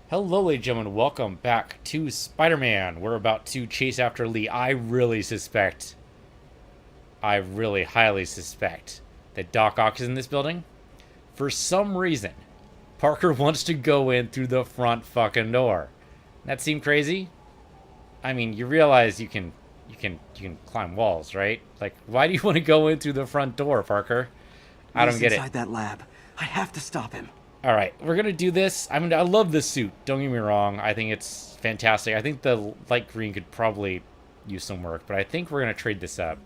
Hello, ladies and gentlemen. Welcome back to Spider-Man. We're about to chase after Lee. I really highly suspect that Doc Ock is in this building. For some reason, Parker wants to go in through the front fucking door. That seemed crazy? I mean, you realize you can climb walls, right? Like, why do you want to go in through the front door, Parker? I don't get it. Inside that lab. I have to stop him. All right, we're gonna do this. I mean, I love this suit. Don't get me wrong. I think it's fantastic. I think the light green could probably use some work, but I think we're gonna trade this up.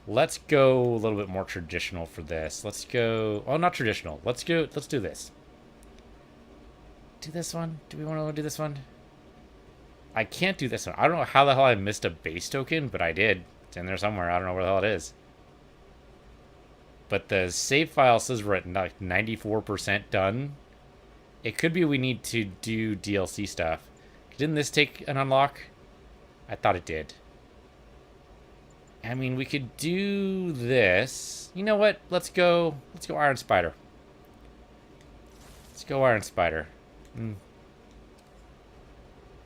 Let's go a little bit more traditional for this. Let's go. Oh, not traditional. Let's go. Let's do this. Do this one. Do we want to do this one? I can't do this one. I don't know how the hell I missed a base token, but I did. It's in there somewhere. I don't know where the hell it is. But the save file says we're at like 94% done. It could be we need to do DLC stuff. Didn't this take an unlock? I thought it did. I mean, we could do this. You know what? Let's go Iron Spider. Let's go Iron Spider.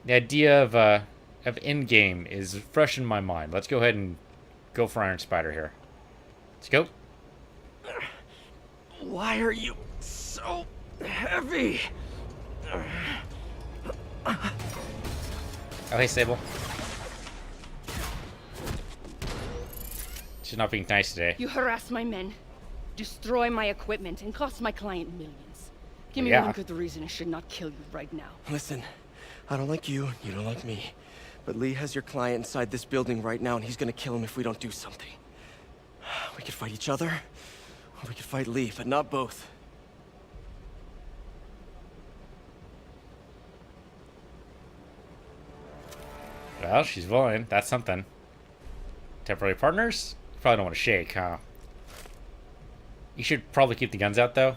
The idea of in-game is fresh in my mind. Let's go ahead and go for Iron Spider here. Let's go. Why are you so heavy? Oh, hey, Sable. She's not being nice today. You harass my men, destroy my equipment, and cost my client millions. Give me Yeah. one good reason I should not kill you right now. Listen, I don't like you, you don't like me. But Lee has your client inside this building right now, and he's gonna kill him if we don't do something. We could fight each other, or we could fight Lee, but not both. Well, she's willing. That's something. Temporary partners? You probably don't want to shake, huh? You should probably keep the guns out, though.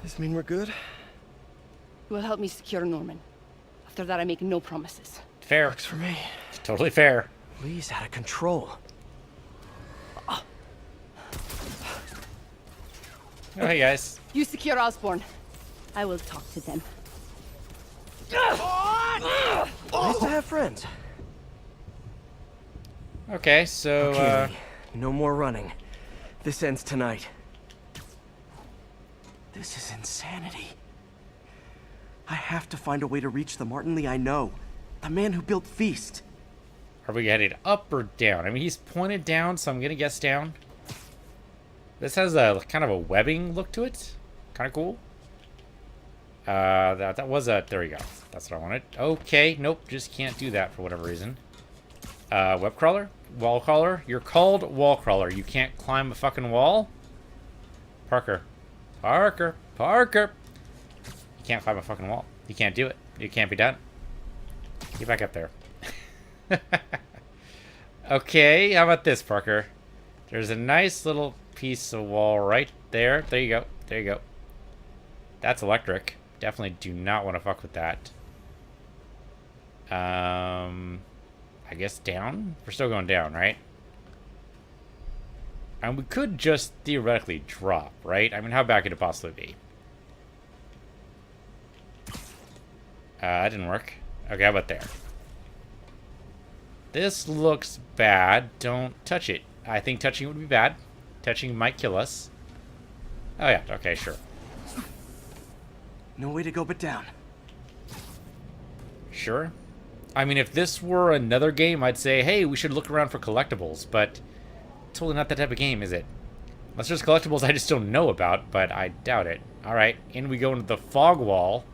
Does this mean we're good? You will help me secure Norman. After that, I make no promises. Fair. Works for me. It's totally fair. Lee's out of control. Oh, hey, guys. You secure Osborn. I will talk to them. Nice to have friends. Okay, so, Okay, Lee, no more running. This ends tonight. This is insanity. I have to find a way to reach the Martin Lee I know. The man who built Feast. are we headed up or down? I mean, he's pointed down, so I'm going to guess down. This has a kind of a webbing look to it. Kind of cool. That was a... There we go. That's what I wanted. Okay, nope. Just can't do that for whatever reason. Web crawler? Wall crawler? You're called wall crawler. You can't climb a fucking wall? Parker. Parker. Parker. You can't climb a fucking wall. You can't do it. It can't be done. Get back up there. Okay, how about this, Parker? There's a nice little piece of wall right there. There you go. There you go. That's electric. Definitely do not want to fuck with that. I guess down? We're still going down, right? And we could just theoretically drop, right? I mean, how bad could it possibly be? That didn't work. Okay, how about there? This looks bad. Don't touch it. I think touching it would be bad. Touching might kill us. Oh yeah, okay, sure. No way to go but down. Sure. I mean, if this were another game, I'd say, hey, we should look around for collectibles, but totally not that type of game, is it? Unless there's collectibles I just don't know about, but I doubt it. Alright, in we go into the fog wall.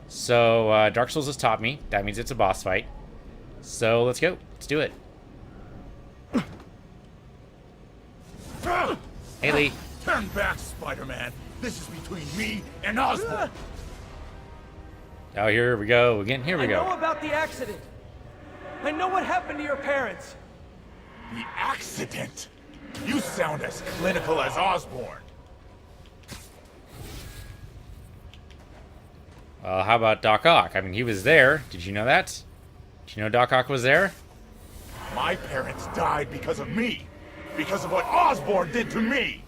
So, Dark Souls has taught me. That means it's a boss fight. So, let's go. Let's do it. Hey, Lee. Turn back, Spider-Man. This is between me and Osborn. Oh, here we go. Again, here we I know go. about the accident. I know what happened to your parents. The accident? You sound as clinical as Osborn. Well, how about Doc Ock? I mean, he was there. Did you know that? Did you know Doc Ock was there? My parents died because of me. Because of what Osborn did to me.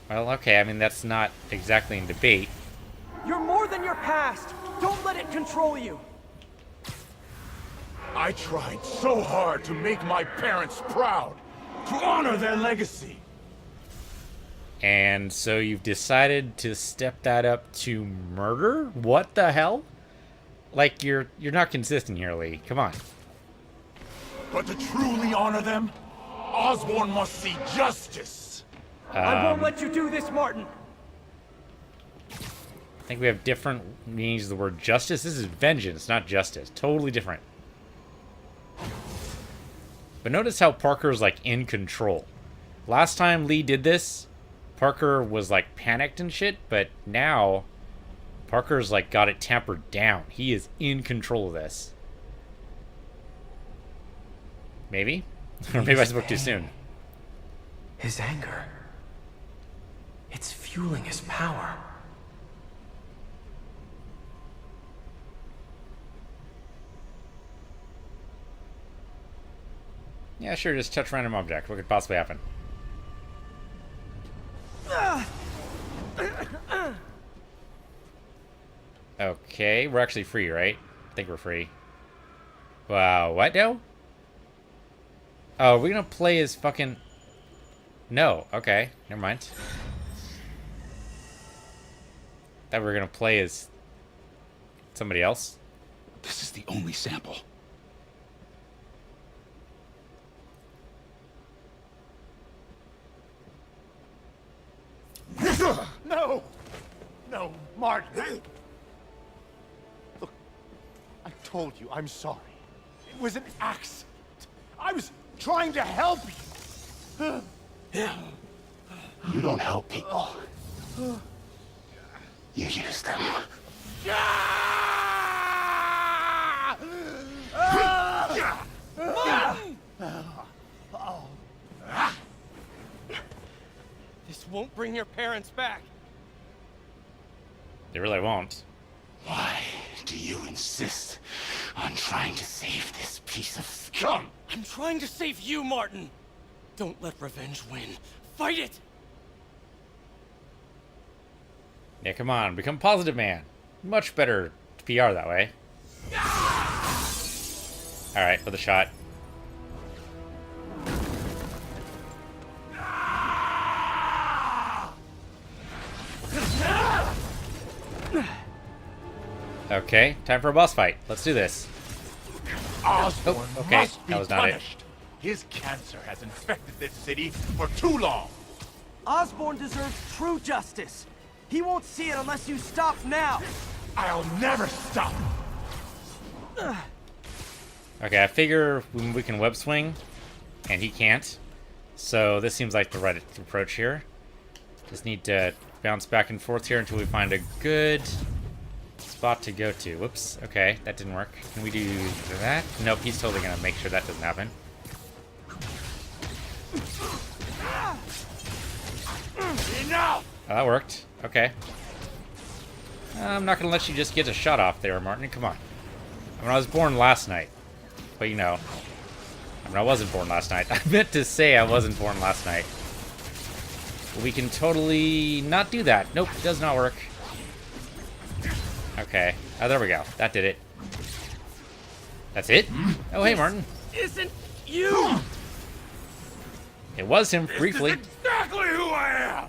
Well, okay. I mean, that's not exactly in debate. You're more than your past. Don't let it control you. I tried so hard to make my parents proud, to honor their legacy. And so you've decided to step that up to murder? What the hell? Like, you're not consistent here, Lee. Come on. But to truly honor them, Osborn must see justice. I won't let you do this, Martin. I think we have different meanings of the word justice. This is vengeance, not justice. Totally different. But notice how Parker's, like, in control. Last time Lee did this, Parker was, like, panicked and shit, but now Parker's, like, got it tampered down. He is in control of this. Maybe? Or maybe I spoke too soon. His anger. It's fueling his power. Yeah, sure, just touch random object. What could possibly happen? Okay, we're actually free, right? I think we're free. Wow, what now? Oh, we're gonna play as fucking... No, okay, never mind. Thought we were gonna play as somebody else. This is the only sample. No! No, Martin! Look, I told you I'm sorry. It was an accident. I was trying to help you. You don't help people. You use them. This won't bring your parents back. They really won't. Why do you insist on trying to save this piece of scum? I'm trying to save you, Martin. Don't let revenge win. Fight it! Yeah, come on, become positive man. Much better PR that way. Alright, for the shot. Okay, time for a boss fight. Let's do this. Osborn Oh, okay, must be that was not it. punished. His cancer has infected this city for too long. Osborn deserves true justice. He won't see it unless you stop now. I'll never stop. Okay, I figure we can web swing, and he can't. So this seems like the right approach here. Just need to bounce back and forth here until we find a good spot to go to. Whoops, okay, that didn't work. Can we do that? Nope, he's totally gonna make sure that doesn't happen. Enough! Oh, that worked. Okay. I'm not gonna let you just get a shot off there, Martin. Come on. I mean, I was born last night. But you know. I mean, I wasn't born last night. I meant to say I wasn't born last night. We can totally not do that. Nope, it does not work. Okay. Oh, there we go. That did it. That's it? Oh, hey, Martin. Isn't you? It was him, briefly. This is exactly who I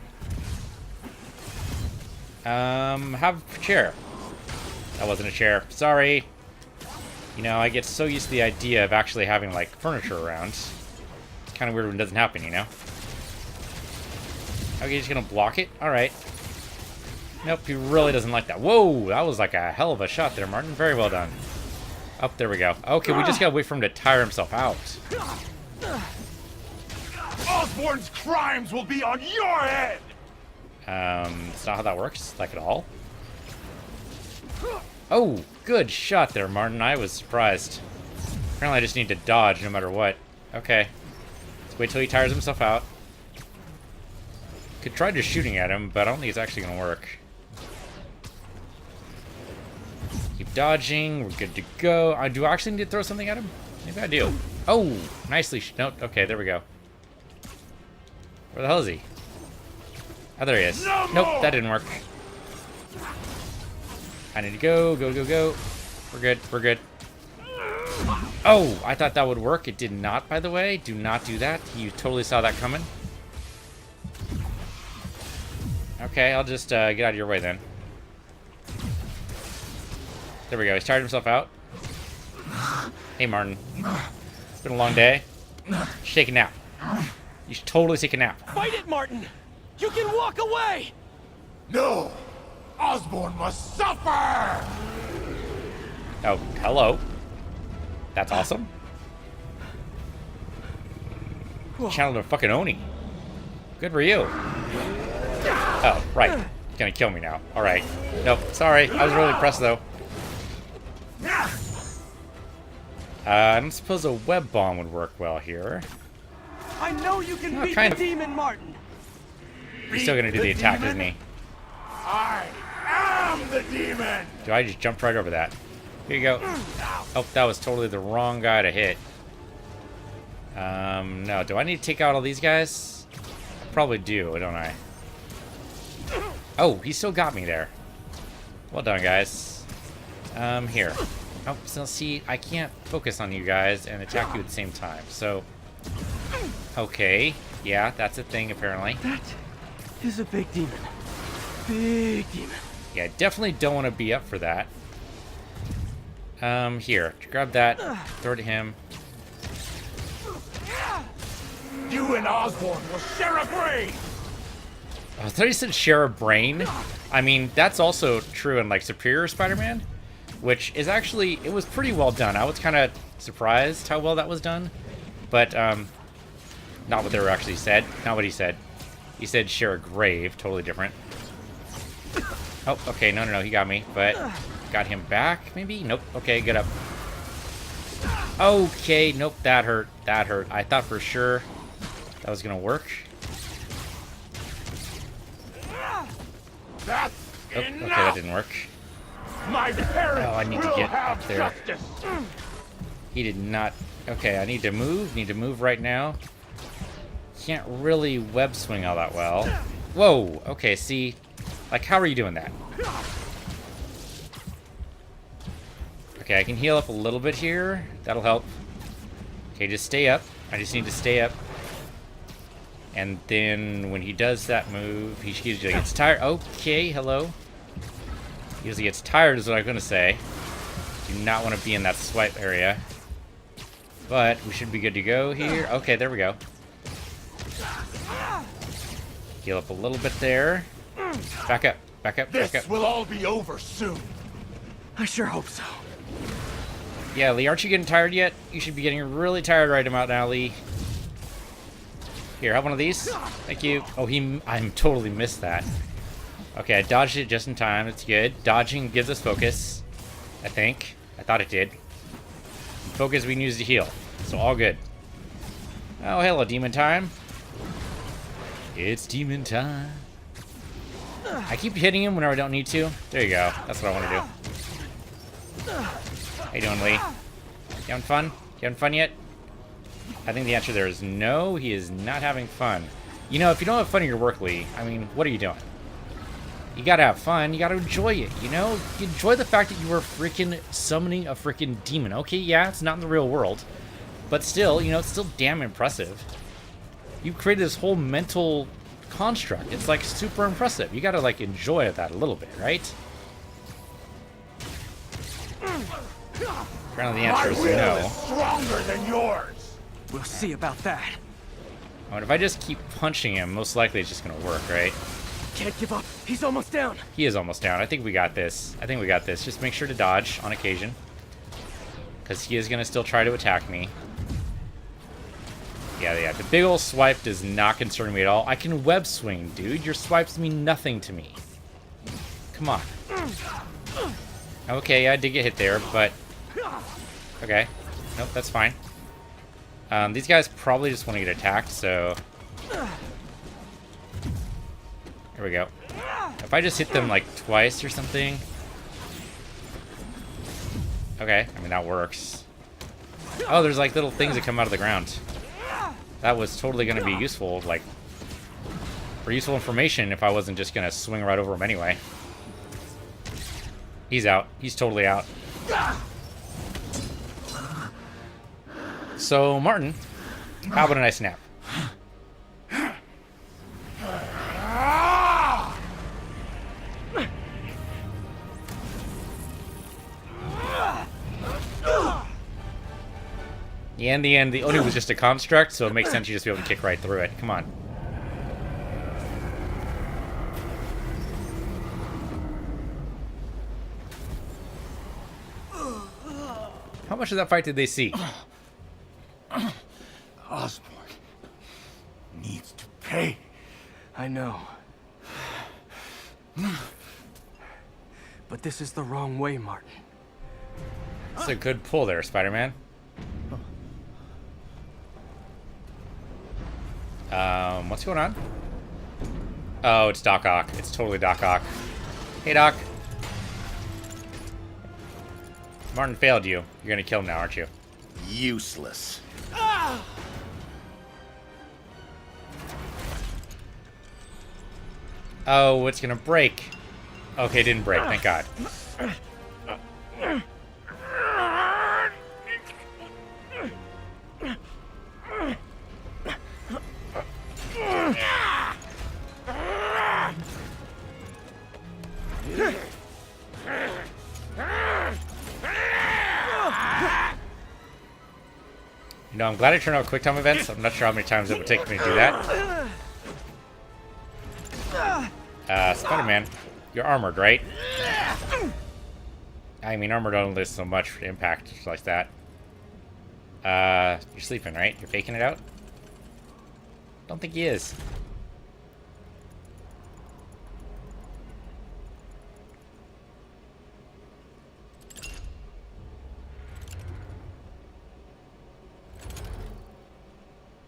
am! Have a chair. That wasn't a chair. Sorry. You know, I get so used to the idea of actually having, like, furniture around. It's kind of weird when it doesn't happen, you know? Okay, he's gonna block it? Alright. Nope, he really doesn't like that. Whoa, that was like a hell of a shot there, Martin. Very well done. Up, there we go. Okay, we just gotta wait for him to tire himself out. Osborn's crimes will be on your head! That's not how that works, like at all. Oh, good shot there, Martin. I was surprised. Apparently I just need to dodge no matter what. Okay. Let's wait till he tires himself out. Could try just shooting at him, but I don't think it's actually gonna work. Keep dodging. We're good to go. Do I actually need to throw something at him? Maybe I do. Oh, nicely. Nope. Okay, there we go. Where the hell is he? Oh, there he is. No Nope, more! that didn't work. I need to go. Go, go, go. We're good. We're good. Oh, I thought that would work. It did not, by the way. Do not do that. You totally saw that coming. Okay, I'll just get out of your way then. There we go. He's tired himself out. Hey, Martin. It's been a long day. Take a nap. You should totally take a nap. Fight it, Martin! You can walk away! No! Osborn must suffer! Oh, hello. That's awesome. Channeled a fucking Oni. Good for you. Oh, right. He's gonna kill me now. Alright. Nope, sorry. I was really impressed, though. I don't suppose a web bomb would work well here. I know you can Oh, beat kind the of. demon, Martin! He's still gonna do the attack, isn't he? I am the demon! Do I just jumped right over that? Here you go. Oh, that was totally the wrong guy to hit. No. Do I need to take out all these guys? I probably do, don't I? Oh, he still got me there. Well done, guys. Here. Oh, so see, I can't focus on you guys and attack you at the same time, so... Okay. Yeah, that's a thing, apparently. That is a big demon. Big demon. Yeah, definitely don't want to be up for that. Here. Grab that. Throw it to him. You and Osborn will share a grave! I thought you said share a brain. I mean, that's also true in, like, Superior Spider-Man, which is actually, it was pretty well done. I was kind of surprised how well that was done, but, not what they were actually said. Not what he said. He said share a grave. Totally different. Oh, okay. No, no, no. He got me, but got him back, maybe? Nope. Okay, get up. Okay, nope. That hurt. That hurt. I thought for sure that was going to work. That's Oh, okay, that didn't work. My parents Oh, I need to will get have up there. justice. He did not... Okay, I need to move. Need to move right now. Can't really web swing all that well. Whoa! Okay, see... Like, how are you doing that? Okay, I can heal up a little bit here. That'll help. Okay, just stay up. I just need to stay up. And then when he does that move, he usually gets tired. Okay, hello. He usually gets tired is what I'm going to say. Do not want to be in that swipe area. But we should be good to go here. Okay, there we go. Heal up a little bit there. Back up, back up, back This up. will all be over soon. I sure hope so. Yeah, Lee, aren't you getting tired yet? You should be getting really tired right about now, Lee. Here, have one of these. Thank you. Oh, I'm totally missed that. Okay, I dodged it just in time. It's good. Dodging gives us focus, I think. I thought it did. Focus we can use to heal. So all good. Oh, hello, demon time. It's demon time. I keep hitting him whenever I don't need to. There you go. That's what I want to do. How you doing, Lee? You having fun? You having fun yet? I think the answer there is no. He is not having fun. You know, if you don't have fun in your work, Lee, I mean, what are you doing? You gotta have fun. You gotta enjoy it, you know? You enjoy the fact that you were freaking summoning a freaking demon. Okay, yeah, it's not in the real world. But still, you know, it's still damn impressive. You created this whole mental construct. It's, like, super impressive. You gotta, like, enjoy that a little bit, right? Apparently the My answer is will no. is stronger than yours. We'll see about that. I mean, if I just keep punching him, most likely it's just gonna work, right? Can't give up. He's almost down. He is almost down. I think we got this. I think we got this. Just make sure to dodge on occasion. Because he is going to still try to attack me. Yeah. The big old swipe does not concern me at all. I can web swing, dude. Your swipes mean nothing to me. Come on. Okay, I did get hit there, but... Okay. Nope, that's fine. These guys probably just want to get attacked, so... There we go. If I just hit them like twice or something. Okay, I mean that works. Oh, there's like little things that come out of the ground. That was totally going to be useful, like, for useful information if I wasn't just going to swing right over them anyway. He's out. He's totally out. So, Martin, how about a nice nap? Yeah, in the end, the Oni was just a construct, so it makes sense you just be able to kick right through it. Come on. How much of that fight did they see? Osborn needs to pay. I know. But this is the wrong way, Martin. That's a good pull there, Spider-Man. What's going on? Oh, it's Doc Ock. It's totally Doc Ock. Hey, Doc. Martin failed you. You're gonna kill him now, aren't you? Useless. Oh, it's gonna break. Okay, it didn't break. Thank God. You know, I'm glad I turned out quick time events. I'm not sure how many times it would take me to do that. Spider-Man, you're armored, right? I mean, armored only does so much for impact like that. You're sleeping, right? You're faking it out? Don't think he is.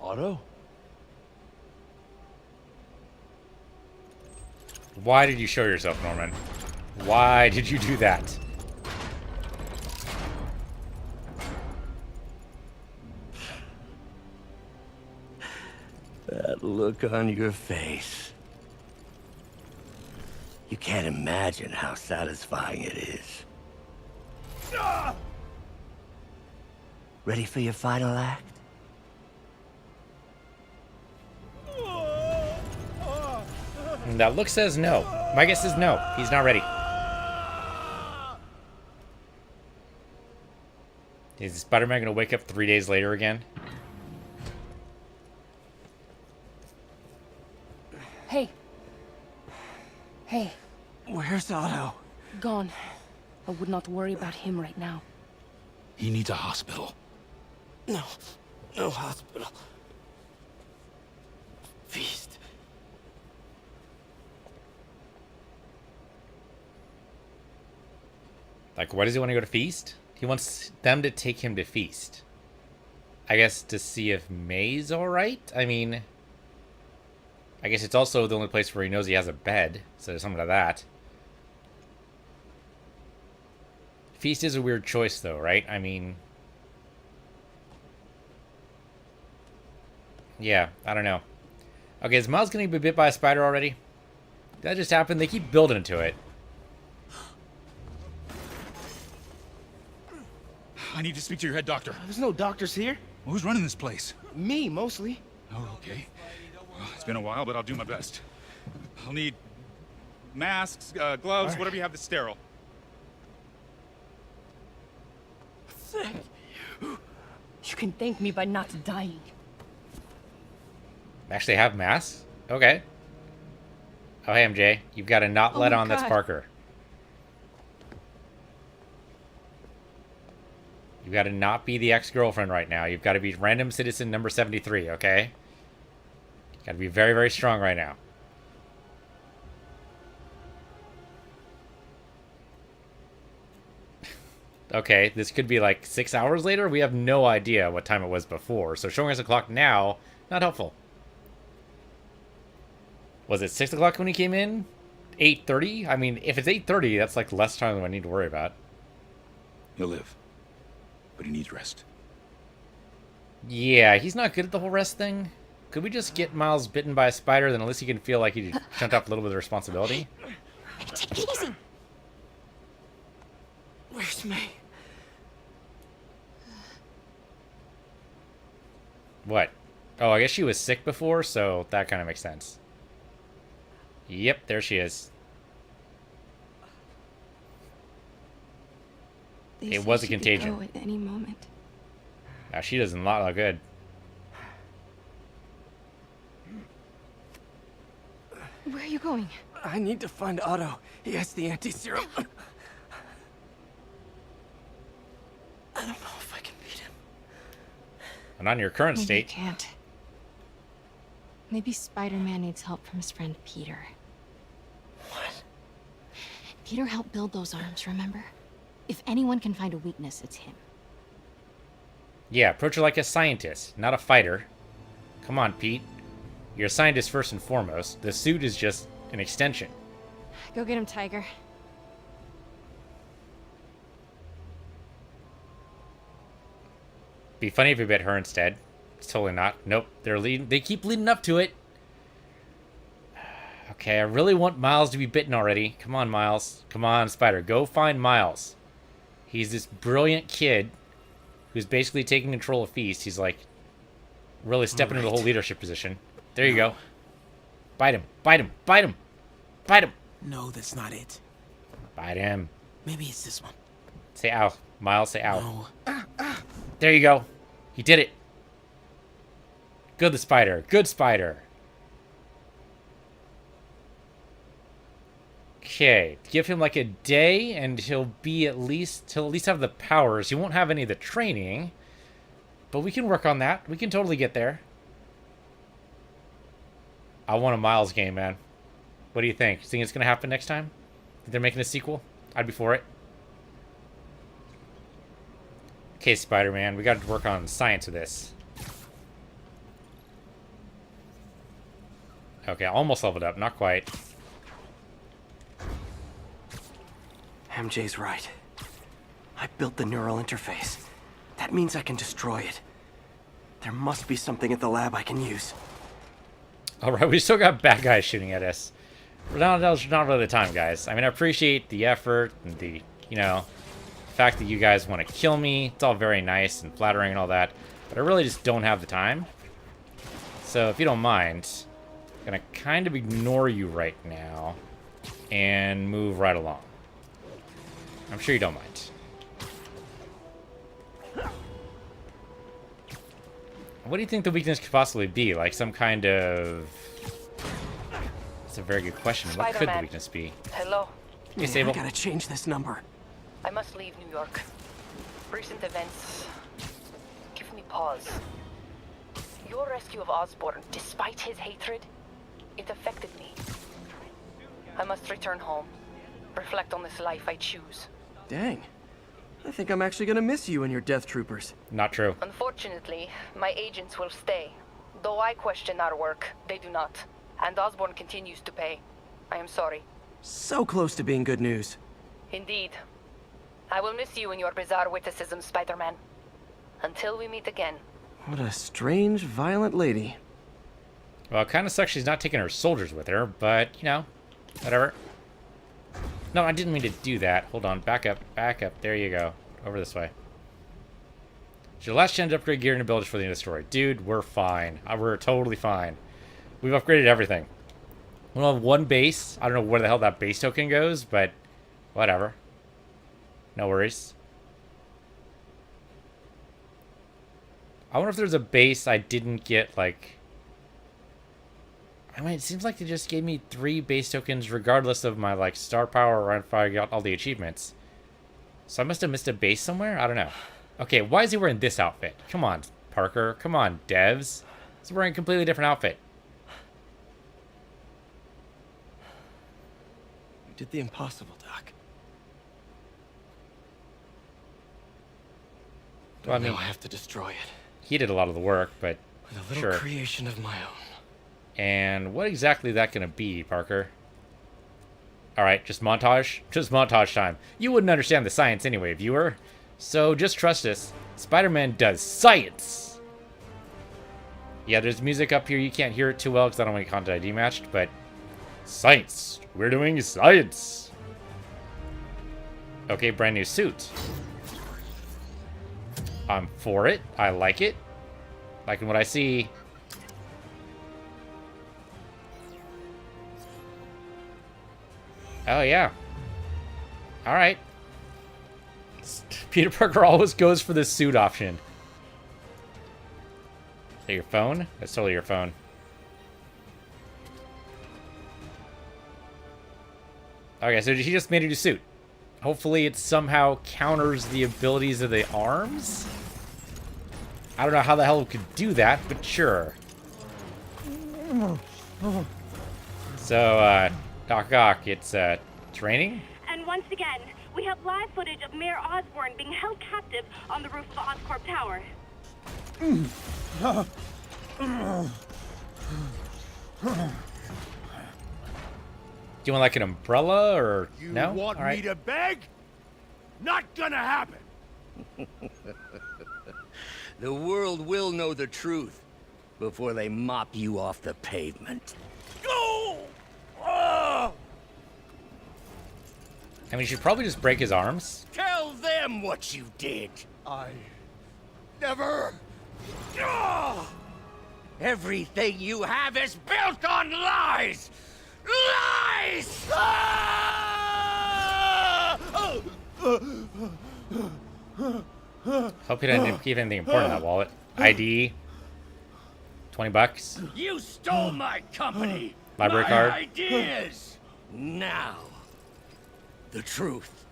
Otto? Why did you show yourself, Norman? Why did you do that? That look on your face. You can't imagine how satisfying it is. Ready for your final act? And that look says no. My guess is no. He's not ready. Is Spider-Man gonna wake up 3 days later again? Hey. Hey, Where's Otto? gone. I would not worry about him right now. He needs a hospital. No. No hospital. Feast. Like, why does he want to go to Feast? He wants them to take him to Feast. I guess to see if May's alright? I mean, I guess it's also the only place where he knows he has a bed, so there's something to that. Feast is a weird choice, though, right? I mean, yeah, I don't know. Okay, is Miles getting bit by a spider already? Did that just happen? They keep building to it. I need to speak to your head doctor. There's no doctors here. Who's running this place? Me, mostly. Oh, okay. Well, it's been a while, but I'll do my best. I'll need masks, gloves, whatever you have that's sterile. You can thank me by not dying. Actually have masks? Okay. Oh, hey, MJ. You've got a not Oh let my on that's God. Parker. You've got to not be the ex-girlfriend right now. You've got to be random citizen number 73, okay? Got to be very, very strong right now. Okay, this could be like 6 hours later. We have no idea what time it was before. So showing us a clock now, not helpful. Was it 6 o'clock when he came in? 8:30? I mean, if it's 8:30, that's like less time than I need to worry about. He'll live, but he needs rest. Yeah, he's not good at the whole rest thing. Could we just get Miles bitten by a spider, then at least he can feel like he jumped off a little bit of responsibility? Take it easy. It's me. What? Oh, I guess she was sick before, so that kind of makes sense. Yep, there she is. They It said was a she could contagion. go at any moment. Now, she doesn't look good. Where are you going? I need to find Otto. He has the anti-serum. I don't know if I can beat him. And on your current Maybe you state, can't. Maybe Spider-Man needs help from his friend Peter. What? Peter helped build those arms, remember? If anyone can find a weakness, it's him. yeah, approach her like a scientist, not a fighter. Come on, Pete. You're a scientist first and foremost. The suit is just an extension. Go get him, Tiger. Be funny if we bit her instead. It's totally not. Nope, they keep leading up to it. Okay, I really want Miles to be bitten already. Come on, Miles. Come on, Spider. Go find Miles. He's this brilliant kid who's basically taking control of Feast. He's like really stepping into the whole leadership position. There you go. Bite him. Bite him. Bite him. Bite him. No, that's not it. Bite him. Maybe it's this one. Say ow. Miles, say ow. No. There you go. He did it. Good, the spider. Good spider. Okay, give him like a day, and he'll at least have the powers. He won't have any of the training, but we can work on that. We can totally get there. I want a Miles game, man. What do you think? You think it's gonna happen next time? Think they're making a sequel? I'd be for it. Okay, Spider-Man, we got to work on science of this. Okay, almost leveled up, not quite. MJ's right. I built the neural interface. That means I can destroy it. There must be something at the lab I can use. Alright, we still got bad guys shooting at us. Now's not really the time, guys. I mean, I appreciate the effort and the, fact that you guys want to kill me. It's all very nice and flattering and all that, but I really just don't have the time. So if you don't mind, I'm gonna kind of ignore you right now and move right along. I'm sure you don't mind. What do you think the weakness could possibly be? Like some kind of... That's a very good question. What could the Spider-Man. weakness be? Hello. Hey, Man, I Sable. gotta change this number. I must leave New York. Recent events give me pause. Your rescue of Osborn, despite his hatred, it affected me. I must return home. Reflect on this life I choose. Dang. I think I'm actually gonna miss you and your death troopers. Not true. Unfortunately, my agents will stay. Though I question our work, they do not. And Osborn continues to pay. I am sorry. So close to being good news. Indeed. I will miss you and your bizarre witticism, Spider-Man. Until we meet again. What a strange, violent lady. Well, it kind of sucks she's not taking her soldiers with her, but, whatever. No, I didn't mean to do that. Hold on, back up, back up. There you go. Over this way. It's your last chance to upgrade gear and abilities for the end of the story. Dude, we're fine. We're totally fine. We've upgraded everything. We'll have one base. I don't know where the hell that base token goes, but whatever. No worries. I wonder if there's a base I didn't get, like... I mean, it seems like they just gave me 3 base tokens regardless of my, like, star power or if I got all the achievements. So I must have missed a base somewhere? I don't know. Okay, why is he wearing this outfit? Come on, Parker. Come on, devs. He's wearing a completely different outfit. You did the impossible, Doc. Well, I mean, now I have to destroy it. he did a lot of the work, but With a little sure. creation of my own. And what exactly is that going to be, Parker? Alright, just montage? Just montage time. You wouldn't understand the science anyway, viewer. So just trust us. Spider-Man does science! Yeah, there's music up here. You can't hear it too well because I don't want to get content ID matched, but... Science! We're doing science! Okay, brand new suit. I'm for it. I like it. Liking what I see. Oh, yeah. All right. Peter Parker always goes for the suit option. Is that your phone? That's totally your phone. Okay, so he just made a new suit. Hopefully it somehow counters the abilities of the arms? I don't know how the hell it could do that, but sure. So, Doc Ock, it's, training? And once again, we have live footage of Mayor Osborn being held captive on the roof of Oscorp Tower. Do you want like an umbrella or You no? want All right. me to beg? Not gonna happen. The world will know the truth before they mop you off the pavement. Go! Oh! And we should probably just break his arms. Tell them what you did. I never. Ah! Everything you have is built on lies! Lies! Ah! Hope you didn't keep anything important in that wallet. ID. $20. You stole my company! Library my card. ideas! Now, the truth.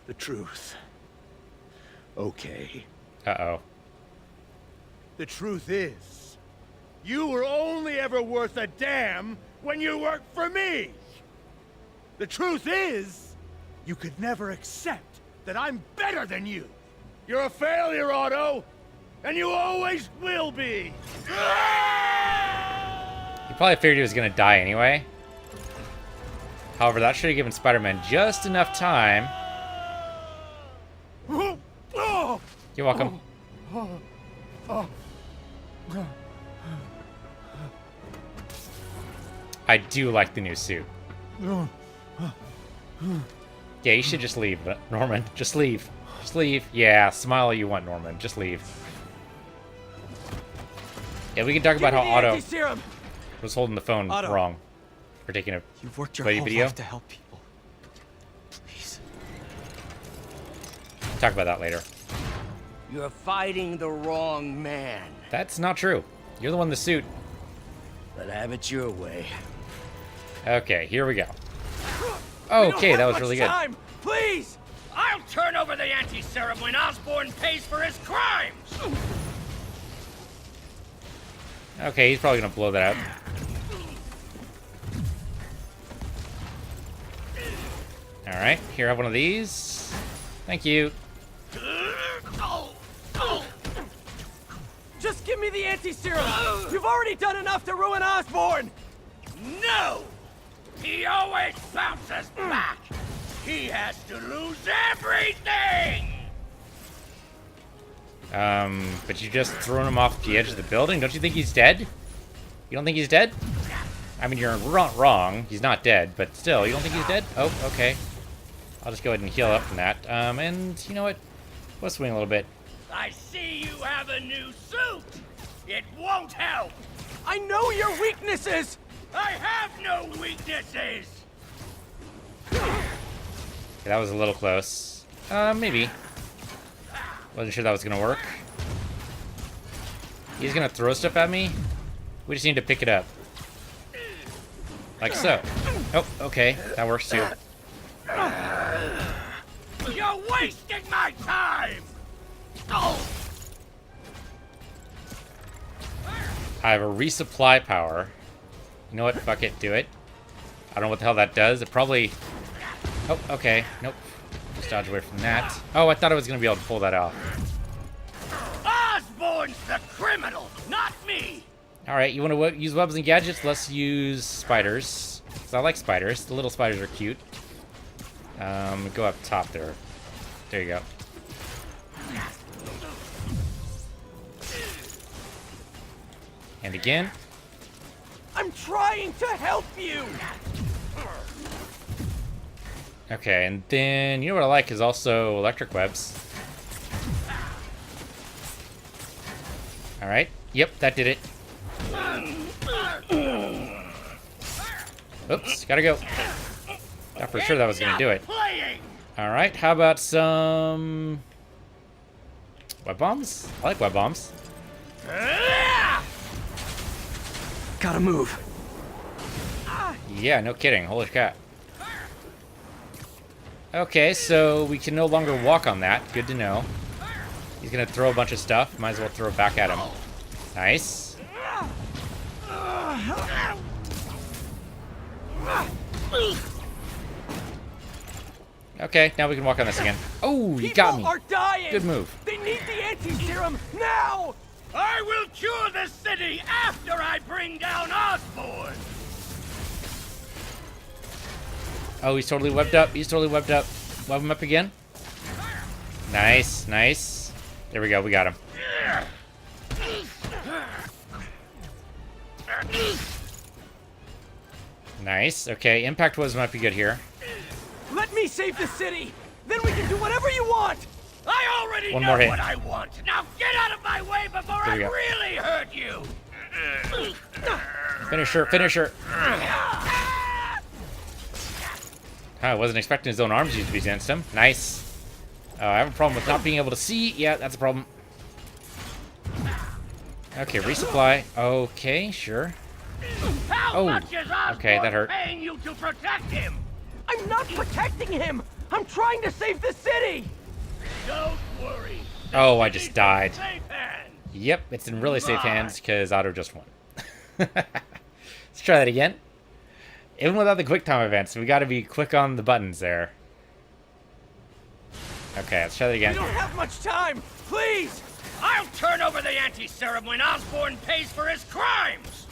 The truth. Okay. Uh-oh. The truth is, you were only ever worth a damn when you worked for me. The truth is, you could never accept that I'm better than you. You're a failure, Otto, and you always will be. He probably figured he was gonna die anyway. However, that should have given Spider-Man just enough time. You're welcome. I do like the new suit. Yeah, you should just leave, Norman. Just leave. Just leave. Yeah, smile all you want, Norman. Just leave. Yeah, we can talk about how Otto was holding the phone wrong. For taking a You've worked your buddy whole video. life to help people. Please. Talk about that later. You're fighting the wrong man. That's not true. You're the one in the suit. But have it your way. Okay, here we go. Okay, that was really good. Time, please! I'll turn over the anti-serum when Osborn pays for his crimes! Okay, he's probably gonna blow that up. Alright, here, have one of these. Thank you. Just give me the anti-serum! You've already done enough to ruin Osborn! No! He always bounces back! He has to lose everything! But you just thrown him off the edge of the building? Don't you think he's dead? You don't think he's dead? I mean, you're wrong. He's not dead, but still, you don't think he's dead? Oh, okay. I'll just go ahead and heal up from that. And you know what? We'll swing a little bit. I see you have a new suit! It won't help! I know your weaknesses! I have no weaknesses! Okay, that was a little close. Maybe. Wasn't sure that was gonna work. He's gonna throw stuff at me. We just need to pick it up. Like so. Oh, okay. That works too. You're wasting my time! Oh! I have a resupply power. You know what? Fuck it. Do it. I don't know what the hell that does. It probably... Oh, okay. Nope. Just dodge away from that. Oh, I thought I was going to be able to pull that off. Osborn's the criminal, not me! Alright, you want to use webs and gadgets? Let's use spiders. Because I like spiders. The little spiders are cute. Go up top there. There you go. And again. I'm trying to help you! Okay, and then you know what I like is also electric webs. All right. Yep, that did it. Oops, gotta go. Thought for sure that was gonna do it. All right, how about some web bombs? I like web bombs. Gotta move. Yeah, no kidding. Holy cat. Okay, so we can no longer walk on that. Good to know. He's gonna throw a bunch of stuff. Might as well throw it back at him. Nice. Okay, now we can walk on this again. Oh, you got me. People are dying. Good move. They need the anti-serum now. I will cure the city after I bring down Osborn! Oh, he's totally webbed up. He's totally webbed up. Web him up again. Nice, nice. There we go. We got him. Nice. Okay, impact was might be good here. Let me save the city. Then we can do whatever you want. I already One know more hit. what I want. Now get out of my way before There I we go. really hurt you! Finisher, finisher. I wasn't expecting his own arms used to be against him. Nice. Oh, I have a problem with not being able to see. Yeah, that's a problem. Okay, resupply. Okay, sure. How Oh, much is Osborn okay, that hurt. paying you to protect him? I'm not protecting him. I'm trying to save the city. Don't worry. Oh, I just died. Safe hands. Yep, it's in really safe hands because Otto just won. Let's try that again. Even without the quick time events, we got to be quick on the buttons there. Okay, let's try that We again. don't have much time. Please. I'll turn over the anti-serum when Osborn pays for his crimes!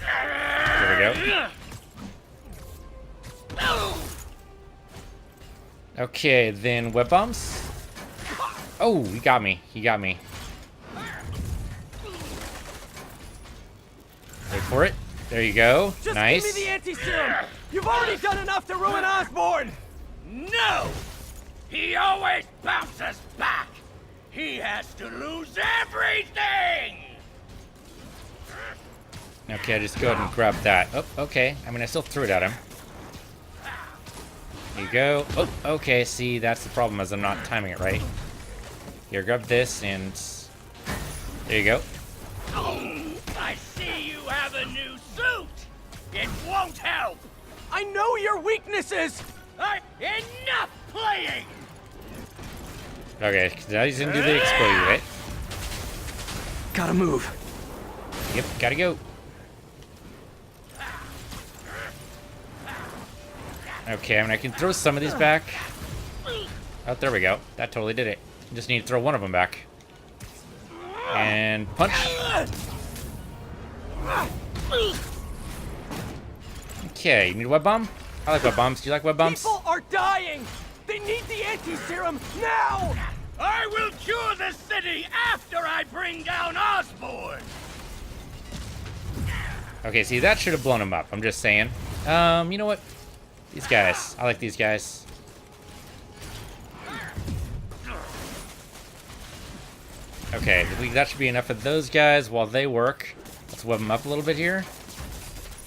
There we go. Okay, then web bombs. Oh, he got me. He got me. Wait for it. There you go. Just Nice. give me the anti-serum. You've already done enough to ruin Osborn. No! He always bounces back! He has to lose everything! Okay, just go ahead and grab that. Oh, okay. I mean, I still threw it at him. There you go. Oh, okay. See, that's the problem, is I'm not timing it right. Here, grab this, and there you go. I see you have a new suit! It won't help! I know your weaknesses. Enough playing! Okay, now he's gonna do the explode bit. Gotta move. Yep, gotta go. Okay, I mean, I can throw some of these back. Oh, there we go. That totally did it. Just need to throw one of them back. And punch. Okay, you need a web bomb? I like web bombs. Do you like web bombs? People are dying. They need the anti-serum now. I will cure the city after I bring down Osborn! Okay, see, that should have blown him up. I'm just saying. You know what? These guys. I like these guys. Okay, that should be enough of those guys while they work. Let's web them up a little bit here.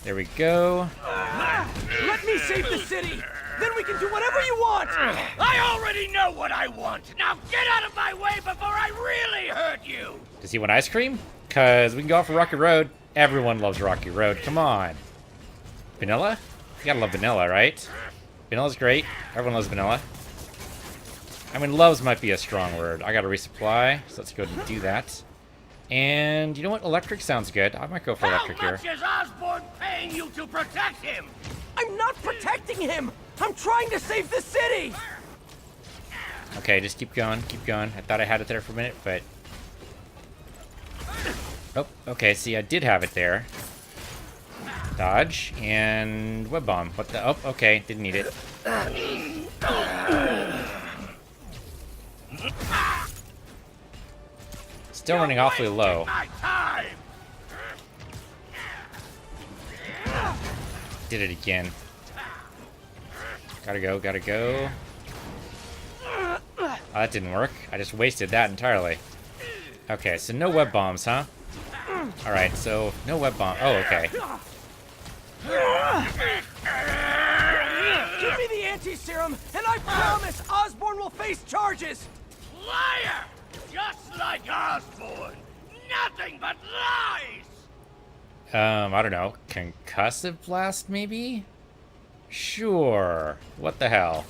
There we go. Let me save the city. Then we can do whatever you want. I already know what I want! Now get out of my way before I really hurt you! Does he want ice cream? Because we can go off of Rocky Road. Everyone loves Rocky Road. Come on. Vanilla? You gotta love vanilla, right? Vanilla's great. Everyone loves vanilla. I mean, loves might be a strong word. I gotta resupply, so let's go ahead and do that. And you know what? Electric sounds good. I might go for electric How here. much is Osborn paying you to protect him? I'm not protecting him. I'm trying to save the city. Okay, just keep going, keep going. I thought I had it there for a minute, but... Oh, okay, see, I did have it there. Dodge, and web bomb. What the... Oh, okay, didn't need it. Still running awfully low. My time! Did it again. Gotta go, gotta go. Oh, that didn't work. I just wasted that entirely. Okay, so no web bombs, huh? Alright, so no web bomb. Oh, okay. Give me the anti-serum, and I promise Osborn will face charges! Liar! Just like Osborn! Nothing but lies! I don't know. Concussive blast, maybe? Sure. What the hell?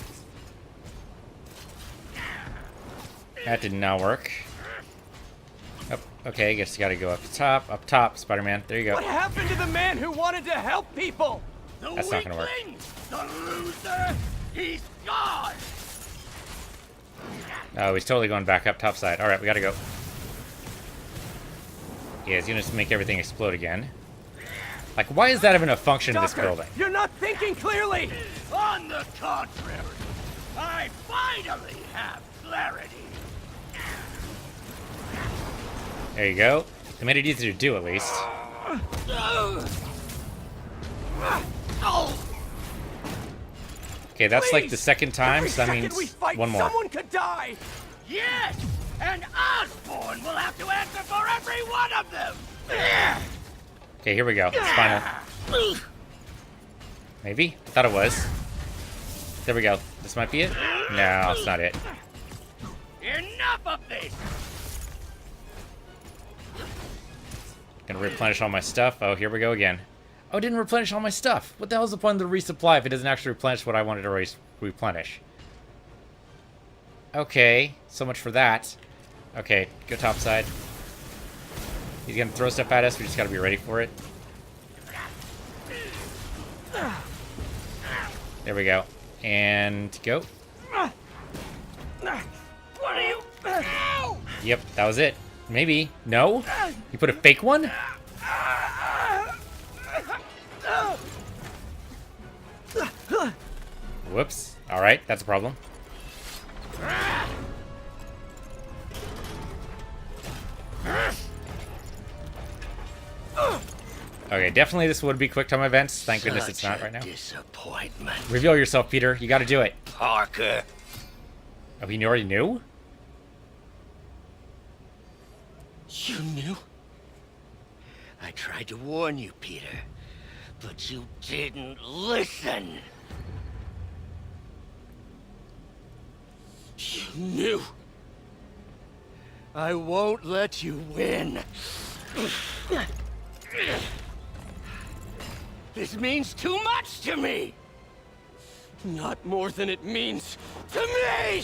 That did not work. Oh, okay, I guess you gotta go up top, Spider-Man. There you go. What happened to the man who wanted to help people? That's not gonna work. The loser! He's gone! Oh, he's totally going back up topside. Alright, we gotta go. Yeah, he's gonna just make everything explode again. Like, why is that even a function in this building? You're not thinking clearly! On the contrary, I finally have clarity. There you go. They made it easier to do, at least. Okay, that's like the second time, so that means one more. Someone could die! Yes! And Osborn will have to answer for every one of them! Okay, here we go. It's final. Maybe? I thought it was. There we go. This might be it? No, it's not it. Enough of this! Gonna replenish all my stuff. Oh, here we go again. Oh, it didn't replenish all my stuff. What the hell is the point of the resupply if it doesn't actually replenish what I wanted to replenish? Okay, so much for that. Okay, go topside. He's gonna throw stuff at us. We just gotta be ready for it. There we go. And go. What are you... Ow! Yep, that was it. Maybe. No? You put a fake one? Whoops. Alright, that's a problem. Okay, definitely this would be quick time events. Thank goodness it's not right now. Disappointment. Reveal yourself, Peter. You gotta do it. Parker. Oh, he already knew? You knew? I tried to warn you, Peter, but you didn't listen. You knew. I won't let you win. This means too much to me. Not more than it means To me!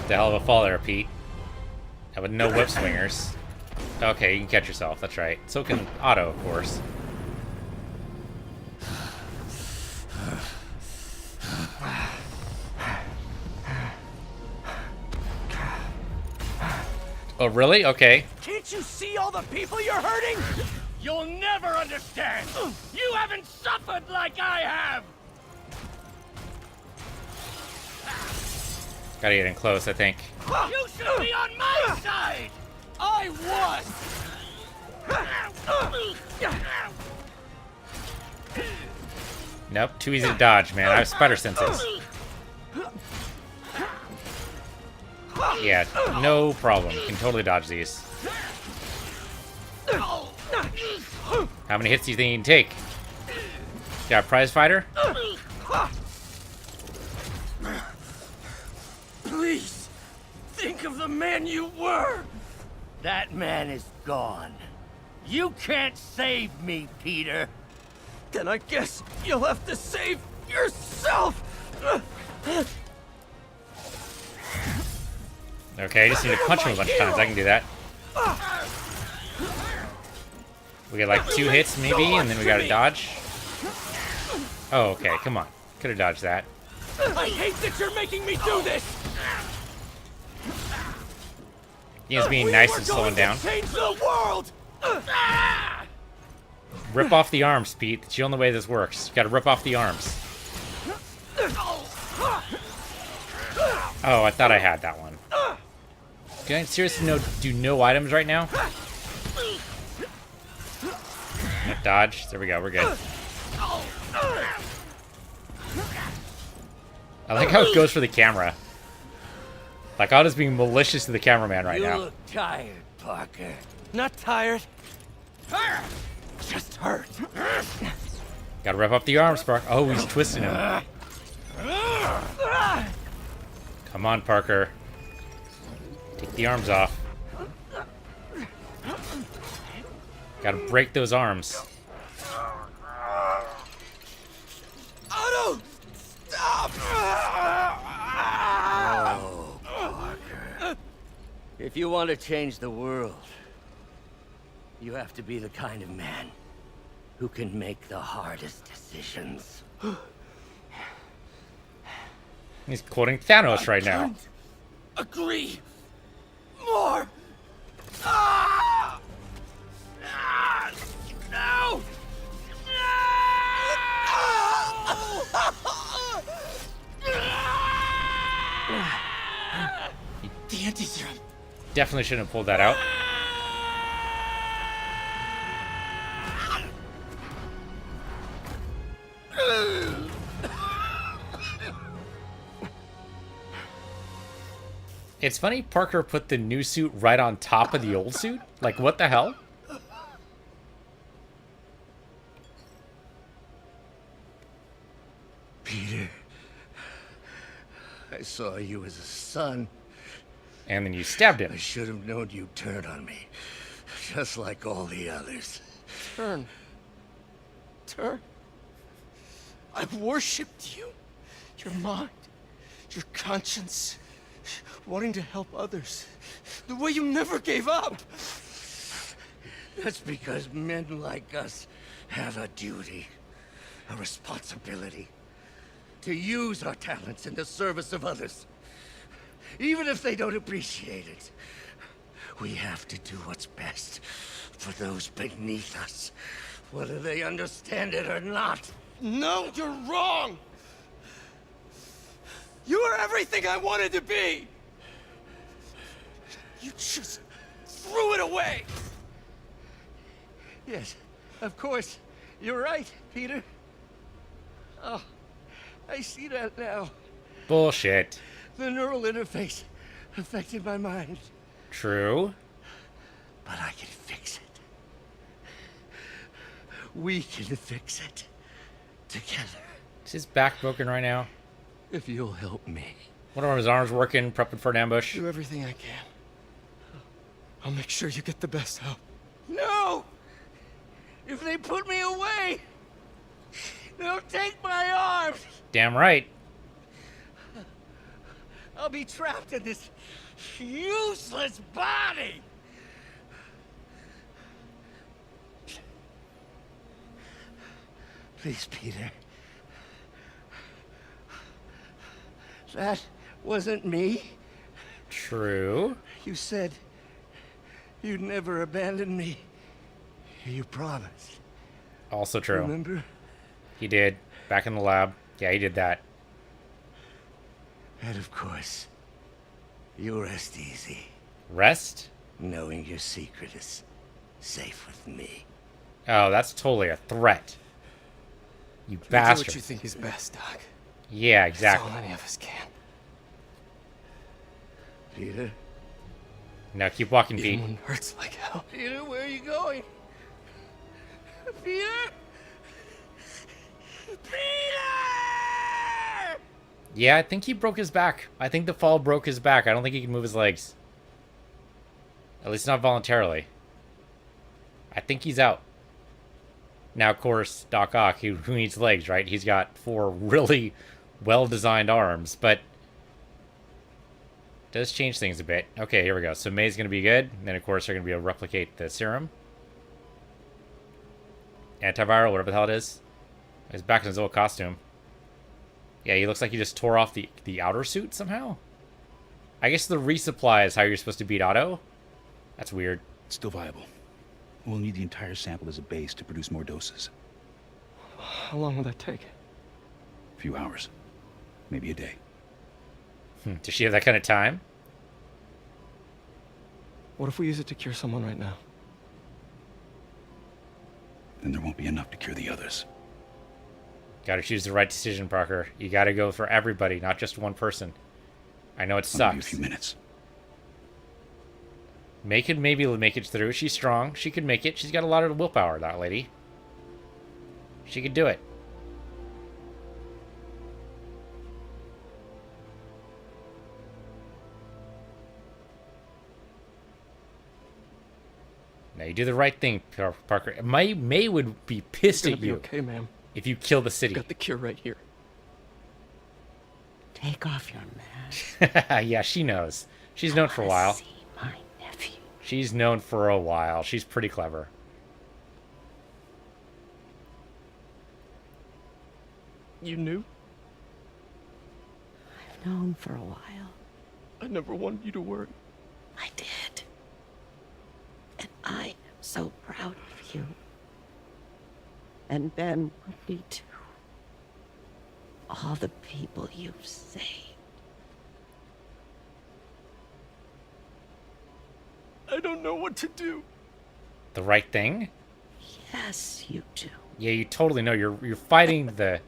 The hell of a fall there, Pete. That with no whip swingers. Okay, you can catch yourself. That's right. So can Otto, of course. Oh, really? Okay. Can't you see all the people you're hurting? You'll never understand. You haven't suffered like I have. Gotta get in close, I think. You should be on my side. I was! Nope, too easy to dodge, man. I have spider senses. Yeah, no problem. You can totally dodge these. How many hits do you think you can take? Got a prize fighter? Please, think of the man you were! That man is gone. You can't save me, Peter. Then I guess you'll have to save yourself! Okay, I just need to punch him a bunch of times. I can do that. We get like 2 hits maybe, and then we gotta dodge. Oh, okay, come on. Could have dodged that. I hate that you're making me do this! He is being nice and slowing down. Change the world! Rip off the arms, Pete. That's the only way this works. You gotta rip off the arms. Oh, I thought I had that one. Can I seriously do no items right now? Dodge. There we go. We're good. I like how it goes for the camera. Like, I'm just being malicious to the cameraman right now. You look tired, Parker. Not tired. Just hurt. Gotta rip up the arm, Spark. Oh, he's twisting him. Come on, Parker. Take the arms off. Gotta break those arms. Otto! Stop! Oh, Parker. If you want to change the world, you have to be the kind of man who can make the hardest decisions. He's quoting Thanos right now. Agree. More. Ah! Ah! No! The anti-serum. Definitely shouldn't have pulled that out. It's funny Parker put the new suit right on top of the old suit. Like, what the hell? Peter, I saw you as a son. And then you stabbed him. I should have known you'd turn on me, just like all the others. Turn. I've worshipped you. Your mind, your conscience, wanting to help others. The way you never gave up. That's because men like us have a duty, a responsibility, to use our talents in the service of others. Even if they don't appreciate it, we have to do what's best for those beneath us, whether they understand it or not. No, you're wrong. You are everything I wanted to be. You just threw it away. Yes, of course. You're right, Peter. Oh, I see that now. Bullshit. The neural interface affected my mind. True. But I can fix it. We can fix it. Together. Is his back broken right now? If you'll help me. What are his arms working, prepping for an ambush? Do everything I can. I'll make sure you get the best help. No! If they put me away, they'll take my arms! Damn right. I'll be trapped in this useless body! Please, Peter. That wasn't me. True. You said you'd never abandon me. You promised. Also true. Remember? He did. Back in the lab. Yeah, he did that. And of course, you rest easy, Rest? knowing your secret is safe with me. Oh, that's totally a threat. You Do bastard. what you think is best, Doc. Yeah, That's exactly. all any of us can. Peter? Now keep walking, Even Pete. when it hurts like hell. Peter, where are you going? Peter? Peter! Yeah, I think he broke his back. I think the fall broke his back. I don't think he can move his legs. At least not voluntarily. I think he's out. Now, of course, Doc Ock, who needs legs, right? He's got 4 really well-designed arms, but does change things a bit. Okay, here we go. So May's going to be good. And then, of course, they're going to be able to replicate the serum. Antiviral, whatever the hell it is. He's back in his old costume. Yeah, he looks like he just tore off the outer suit somehow. I guess the resupply is how you're supposed to beat Otto. That's weird. It's still viable. We'll need the entire sample as a base to produce more doses. How long will that take? A few hours. Maybe a day. Does she have that kind of time? What if we use it to cure someone right now? Then there won't be enough to cure the others. Gotta choose the right decision, Parker. You gotta go for everybody, not just one person. I know it I'll give you a sucks. few minutes. May could maybe make it through. She's strong. She could make it. She's got a lot of willpower, that lady. She could do it. Now you do the right thing, Parker. May would be pissed It's at gonna be you okay, ma'am. if you kill the city. Got the cure right here. Take off your mask. Yeah, she knows. She's known for a while. See my nephew. She's known for a while. She's pretty clever. You knew? I've known for a while. I never wanted you to worry. I did. And I am so proud of you. And Ben would be too. All the people you've saved. I don't know what to do. The right thing? Yes, you do. Yeah, you totally know. You're fighting the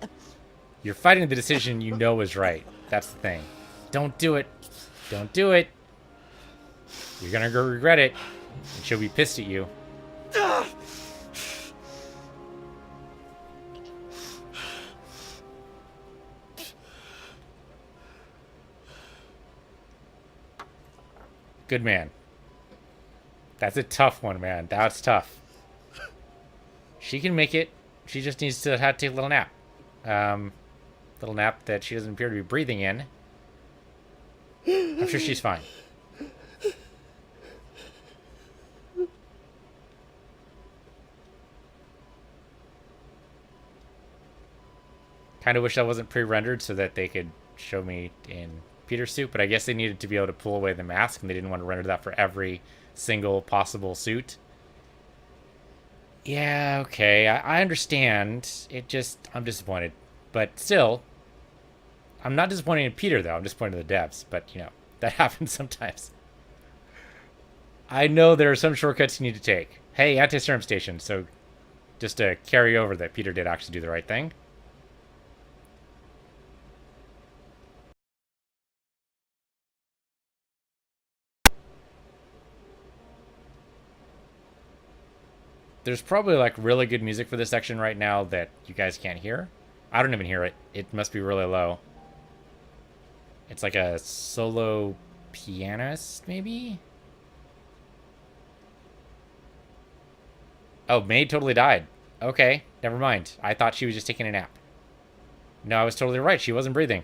decision you know is right. That's the thing. Don't do it. Don't do it. You're gonna go regret it. And she'll be pissed at you. Good man. That's a tough one, man. That's tough. She can make it. She just needs to have to take a little nap. Little nap that she doesn't appear to be breathing in. I'm sure she's fine. Kind of wish that wasn't pre-rendered so that they could show me in Peter's suit, but I guess they needed to be able to pull away the mask, and they didn't want to render that for every single possible suit. Yeah, okay, I understand. I'm disappointed. But still, I'm not disappointed in Peter, though. I'm disappointed in the devs, but, you know, that happens sometimes. I know there are some shortcuts you need to take. Hey, anti-serum station, so just to carry over that Peter did actually do the right thing. There's probably like really good music for this section right now that you guys can't hear. I don't even hear it. It must be really low. It's like a solo pianist, maybe? Oh, May totally died. Okay, never mind. I thought she was just taking a nap. No, I was totally right. She wasn't breathing.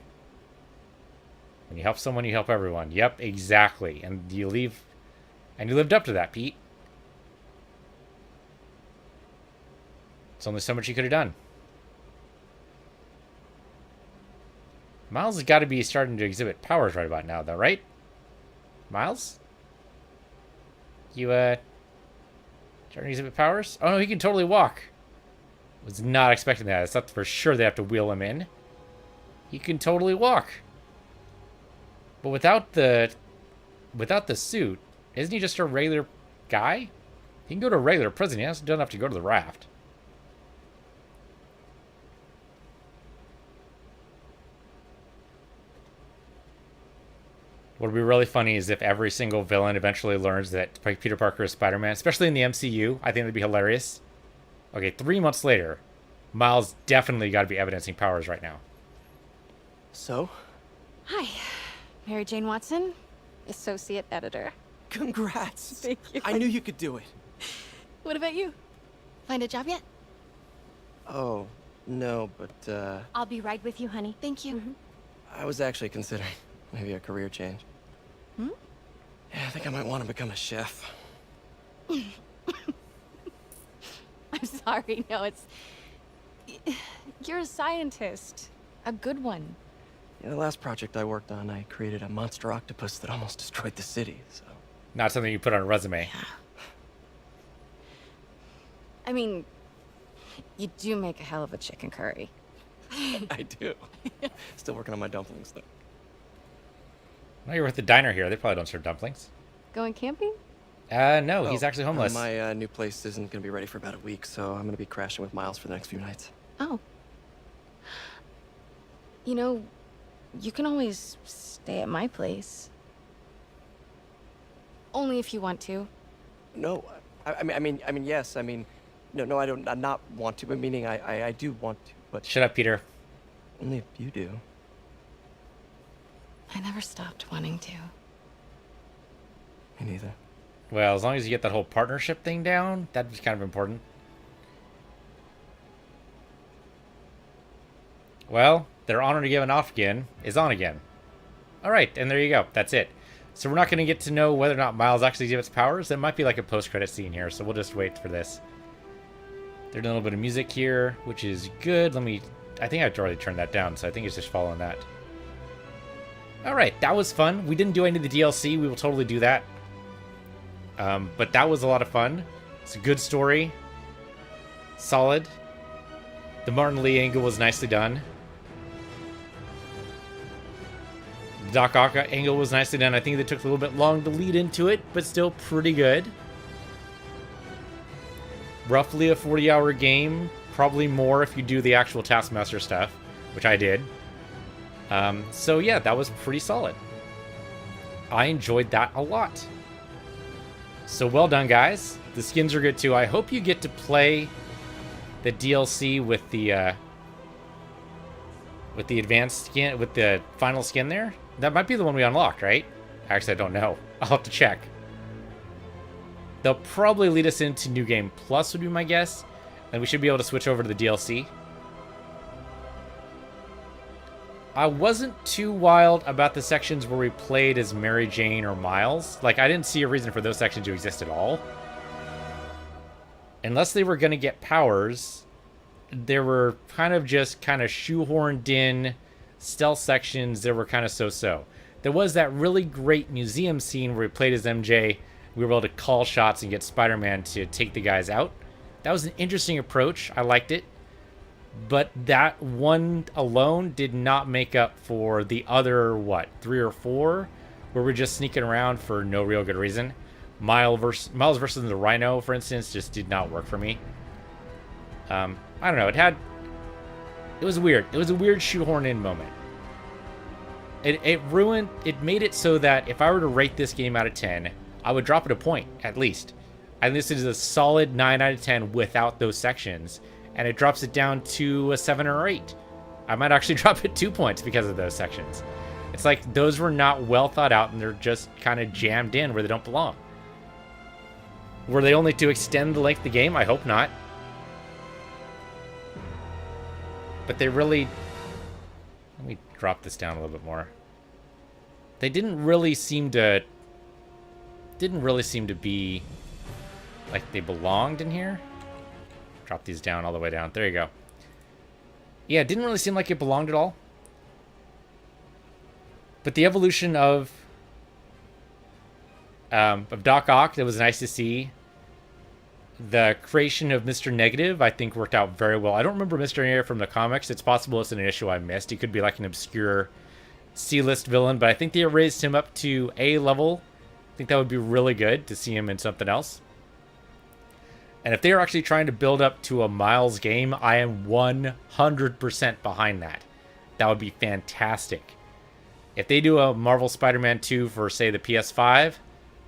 When you help someone, you help everyone. Yep, exactly. And you leave... And you lived up to that, Pete. There's only so much you could have done. Miles has got to be starting to exhibit powers right about now, though, right? Miles? You, starting to exhibit powers? Oh, no, he can totally walk. Was not expecting that. I thought for sure they have to wheel him in. He can totally walk. But without the suit, isn't he just a regular guy? He can go to a regular prison. He doesn't have to go to the raft. What would be really funny is if every single villain eventually learns that Peter Parker is Spider-Man, especially in the MCU. I think that'd be hilarious. Okay, 3 months later, Miles definitely got to be evidencing powers right now. So? Hi, Mary Jane Watson, associate editor. Congrats! Thank you. I knew you could do it. What about you? Find a job yet? Oh, no, but, I'll be right with you, honey. Thank you. I was actually considering maybe a career change. Hmm? Yeah, I think I might want to become a chef. I'm sorry, no, it's... You're a scientist. A good one. Yeah, the last project I worked on, I created a monster octopus that almost destroyed the city, so... Not something you put on a resume. I mean, you do make a hell of a chicken curry. I do. Still working on my dumplings, though. No, you're with the diner here. They probably don't serve dumplings. Going camping? No, he's actually homeless. My new place isn't gonna be ready for about a week, so I'm gonna be crashing with Miles for the next few nights. Oh. You know, you can always stay at my place. Only if you want to. No, I mean, yes. I mean, no, I don't. I not want to. But meaning, I do want to. But Shut up, Peter. only if you do. I never stopped wanting to. Me neither. Well, as long as you get that whole partnership thing down, that'd be kind of important. Well, their honor to give an off again is on again. All right, and there you go. That's it. So we're not going to get to know whether or not Miles actually exhibits powers. There might be like a post-credit scene here, so we'll just wait for this. There's a little bit of music here, which is good. I think I've already turned that down, so I think it's just following that. All right, that was fun. We didn't do any of the DLC. We will totally do that. But that was a lot of fun. It's a good story. Solid. The Martin Lee angle was nicely done. The Doc Ock angle was nicely done. I think they took a little bit long to lead into it, but still pretty good. Roughly a 40-hour game. Probably more if you do the actual Taskmaster stuff, which I did. So yeah, that was pretty solid. I enjoyed that a lot. So well done, guys. The skins are good too. I hope you get to play the DLC with the advanced skin, with the final skin there. That might be the one we unlocked, right? Actually, I don't know. I'll have to check. They'll probably lead us into New Game Plus, would be my guess. And we should be able to switch over to the DLC. I wasn't too wild about the sections where we played as Mary Jane or Miles. Like, I didn't see a reason for those sections to exist at all. Unless they were going to get powers, there were kind of shoehorned in stealth sections that were kind of so-so. There was that really great museum scene where we played as MJ. We were able to call shots and get Spider-Man to take the guys out. That was an interesting approach. I liked it. But that one alone did not make up for the other, 3 or 4, where we're just sneaking around for no real good reason. Miles versus the Rhino, for instance, just did not work for me. I don't know. It was weird. It was a weird shoehorn in moment. It made it so that if I were to rate this game out of 10, I would drop it a point, at least. And this is a solid 9 out of 10 without those sections. And it drops it down to a 7 or 8. I might actually drop it 2 points because of those sections. It's like those were not well thought out and they're just kind of jammed in where they don't belong. Were they only to extend the length of the game? I hope not. But they really... Let me drop this down a little bit more. They didn't really seem to be like they belonged in here. Drop these down all the way down. There you go. Yeah, it didn't really seem like it belonged at all. But the evolution of Doc Ock, that was nice to see. The creation of Mr. Negative, I think, worked out very well. I don't remember Mr. Negative from the comics. It's possible it's an issue I missed. He could be like an obscure C-list villain, but I think they raised him up to A level. I think that would be really good to see him in something else. And if they are actually trying to build up to a Miles game, I am 100% behind that. That would be fantastic. If they do a Marvel Spider-Man 2 for, say, the PS5,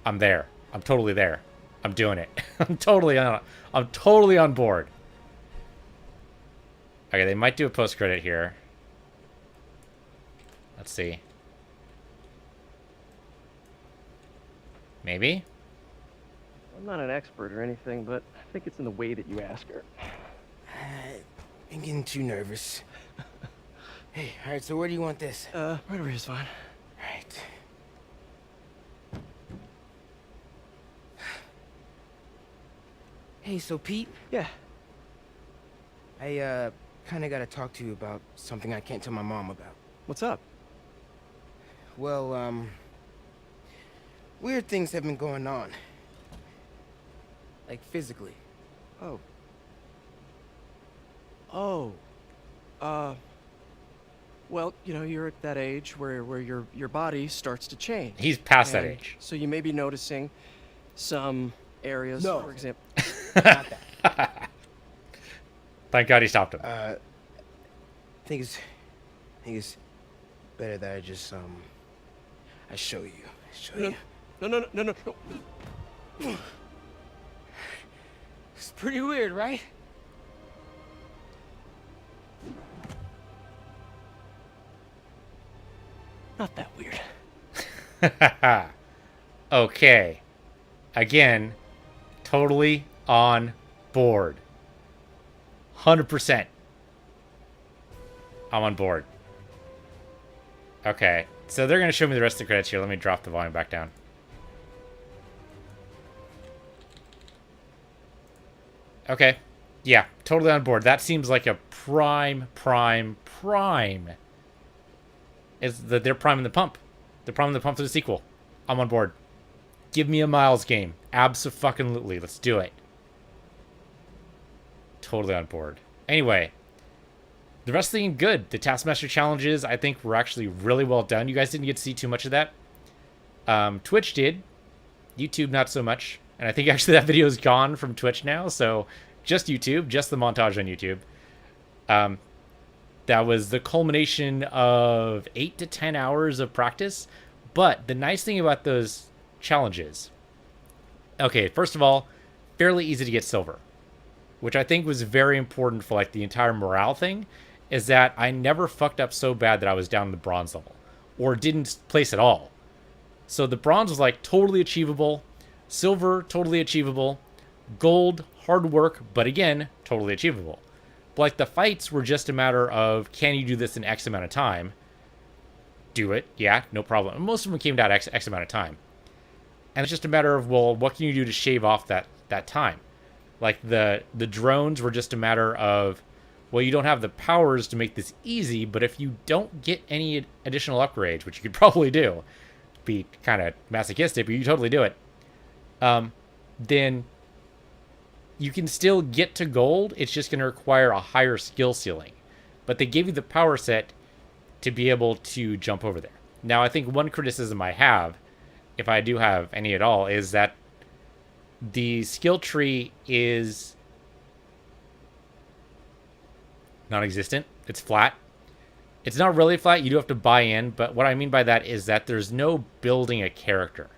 I'm there. I'm totally there. I'm doing it. I'm totally on board. Okay, they might do a post-credit here. Let's see. Maybe? I'm not an expert or anything, but I think it's in the way that you ask her. I'm getting too nervous. Hey, alright, so where do you want this? Right over here is fine. Right. Hey, so Pete? Yeah. I, kinda gotta talk to you about something I can't tell my mom about. What's up? Well, weird things have been going on. Like, physically. Oh. Well, you know, you're at that age where your body starts to change. He's past that age. So you may be noticing Some areas, No. for example. Not that. Thank God he stopped him. I think it's better that I just I show you. No. It's pretty weird, right? Not that weird. Okay. Again, totally on board. 100%. I'm on board. Okay. So they're going to show me the rest of the credits here. Let me drop the volume back down. Okay. Yeah, totally on board. That seems like a prime. They're priming the pump. They're priming the pump for the sequel. I'm on board. Give me a Miles game. Abso-fucking-lutely. Let's do it. Totally on board. Anyway, the rest of the game, good. The Taskmaster challenges, I think, were actually really well done. You guys didn't get to see too much of that. Twitch did. YouTube, not so much. And I think actually that video is gone from Twitch now, so just YouTube, just the montage on YouTube. That was the culmination of 8 to 10 hours of practice. But the nice thing about those challenges, okay, first of all, fairly easy to get silver, which I think was very important for like the entire morale thing, is that I never fucked up so bad that I was down in the bronze level or didn't place at all. So the bronze was like totally achievable, silver totally achievable, gold hard work, but again totally achievable. But like the fights were just a matter of, can you do this in X amount of time? Do it, yeah, no problem. And most of them came down X amount of time. And it's just a matter of, well, what can you do to shave off that time? Like the drones were just a matter of, well, you don't have the powers to make this easy, but if you don't get any additional upgrades, which you could probably do, be kind of masochistic, but you totally do it, then you can still get to gold. It's just going to require a higher skill ceiling. But they give you the power set to be able to jump over there. Now, I think one criticism I have, if I do have any at all, is that the skill tree is non-existent. It's flat. It's not really flat. You do have to buy in, but what I mean by that is that there's no building a character.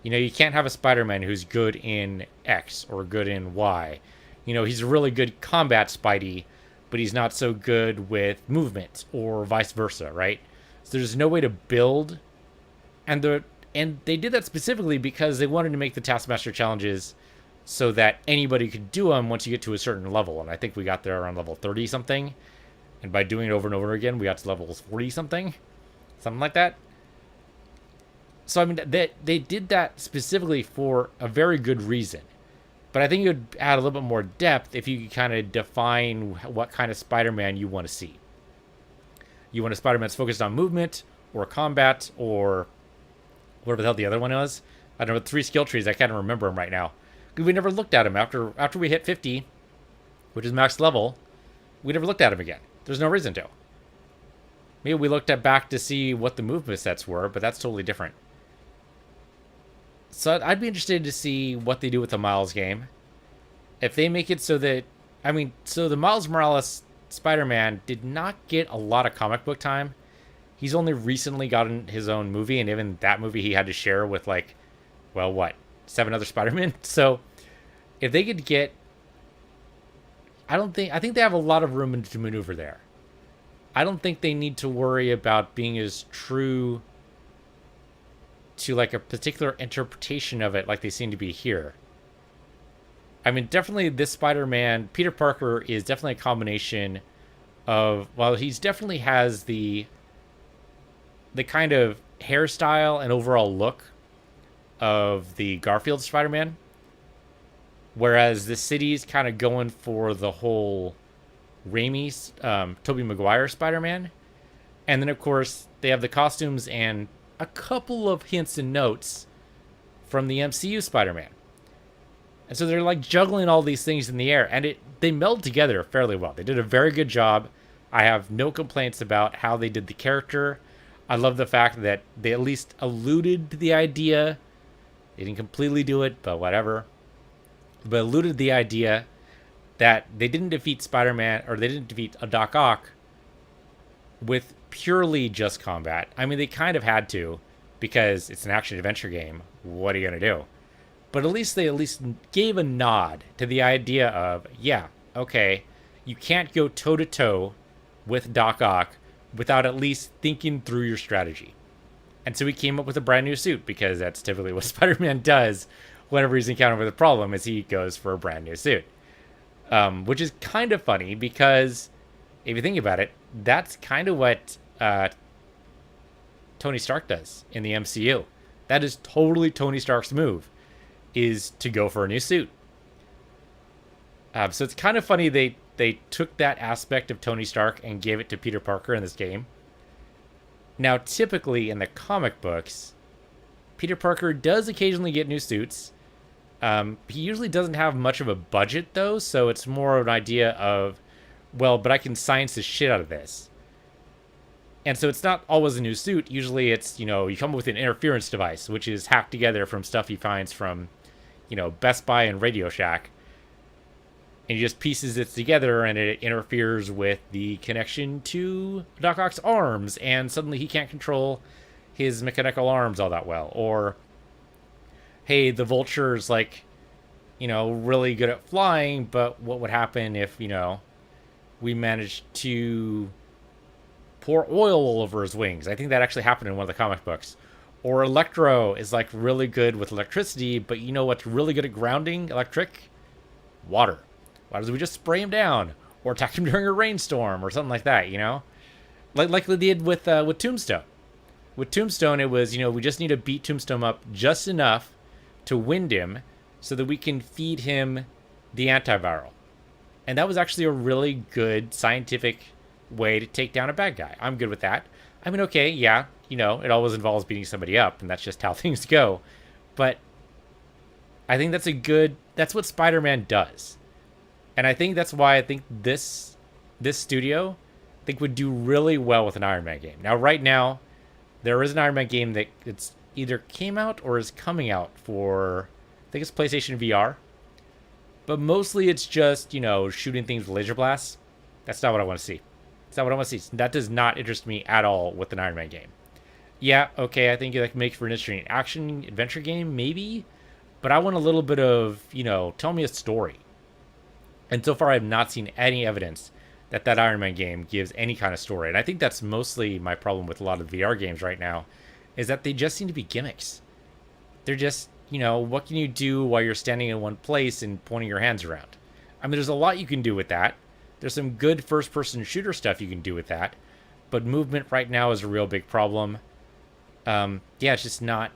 You know, you can't have a Spider-Man who's good in X or good in Y. You know, he's a really good combat Spidey, but he's not so good with movement or vice versa, right? So there's no way to build. And they did that specifically because they wanted to make the Taskmaster challenges so that anybody could do them once you get to a certain level. And I think we got there around level 30 something. And by doing it over and over again, we got to levels 40 something. Something like that. So, I mean, they did that specifically for a very good reason. But I think it would add a little bit more depth if you could kind of define what kind of Spider-Man you want to see. You want a Spider-Man that's focused on movement or combat or whatever the hell the other one was. I don't know, 3 skill trees. I can't remember them right now. We never looked at them after we hit 50, which is max level. We never looked at them again. There's no reason to. Maybe we looked back to see what the movement sets were, but that's totally different. So I'd be interested to see what they do with the Miles game. If they make it so that, I mean, so the Miles Morales Spider-Man did not get a lot of comic book time. He's only recently gotten his own movie, and even that movie he had to share with, like, well, what, 7 other Spider-Men? So if they could get, I think they have a lot of room to maneuver there. I don't think they need to worry about being as true to like a particular interpretation of it like they seem to be here. I mean, definitely this Spider-Man, Peter Parker, is definitely a combination of, well, he's definitely has the kind of hairstyle and overall look of the Garfield Spider-Man, whereas the city's kind of going for the whole Raimi's, Tobey Maguire Spider-Man. And then, of course, they have the costumes and a couple of hints and notes from the MCU Spider-Man. And so they're like juggling all these things in the air, and they meld together fairly well. They did a very good job. I have no complaints about how they did the character. I love the fact that they at least alluded to the idea They didn't completely do it, but whatever. But alluded the idea that they didn't defeat Spider-Man, or they didn't defeat a Doc Ock with purely just combat. I mean, they kind of had to, because it's an action-adventure game. What are you going to do? But at least they gave a nod to the idea of, yeah, okay, you can't go toe-to-toe with Doc Ock without at least thinking through your strategy. And so he came up with a brand new suit, because that's typically what Spider-Man does whenever he's encountered with a problem, is he goes for a brand new suit. Which is kind of funny, because if you think about it, that's kind of what Tony Stark does in the MCU. That is totally Tony Stark's move, is to go for a new suit. So it's kind of funny they took that aspect of Tony Stark and gave it to Peter Parker in this game. Now, typically in the comic books, Peter Parker does occasionally get new suits. He usually doesn't have much of a budget, though, so it's more of an idea of, well, but I can science the shit out of this. And so it's not always a new suit. Usually it's, you come up with an interference device, which is hacked together from stuff he finds from, Best Buy and Radio Shack. And he just pieces it together, and it interferes with the connection to Doc Ock's arms, and suddenly he can't control his mechanical arms all that well. Or, hey, the Vulture's really good at flying, but what would happen if, we managed to pour oil all over his wings? I think that actually happened in one of the comic books. Or Electro is really good with electricity, but you know what's really good at grounding electric? Water. Why don't we just spray him down, or attack him during a rainstorm, or something like that? Like they did with Tombstone. With Tombstone, it was we just need to beat Tombstone up just enough to wind him, so that we can feed him the antiviral. And that was actually a really good scientific way to take down a bad guy. I'm good with that. I mean, okay, yeah, it always involves beating somebody up, and that's just how things go. But I think that's what Spider-Man does. And I think that's why I think this studio would do really well with an Iron Man game. Now, right now, there is an Iron Man game that it's either came out or is coming out for, I think it's PlayStation VR. But mostly it's just, shooting things with laser blasts. That's not what I want to see. That's not what I want to see. That does not interest me at all with an Iron Man game. Yeah, okay, I think that can make for an interesting action adventure game, maybe. But I want a little bit of, tell me a story. And so far, I have not seen any evidence that Iron Man game gives any kind of story. And I think that's mostly my problem with a lot of VR games right now, is that they just seem to be gimmicks. They're just, what can you do while you're standing in one place and pointing your hands around? I mean, there's a lot you can do with that. There's some good first-person shooter stuff you can do with that. But movement right now is a real big problem. It's just not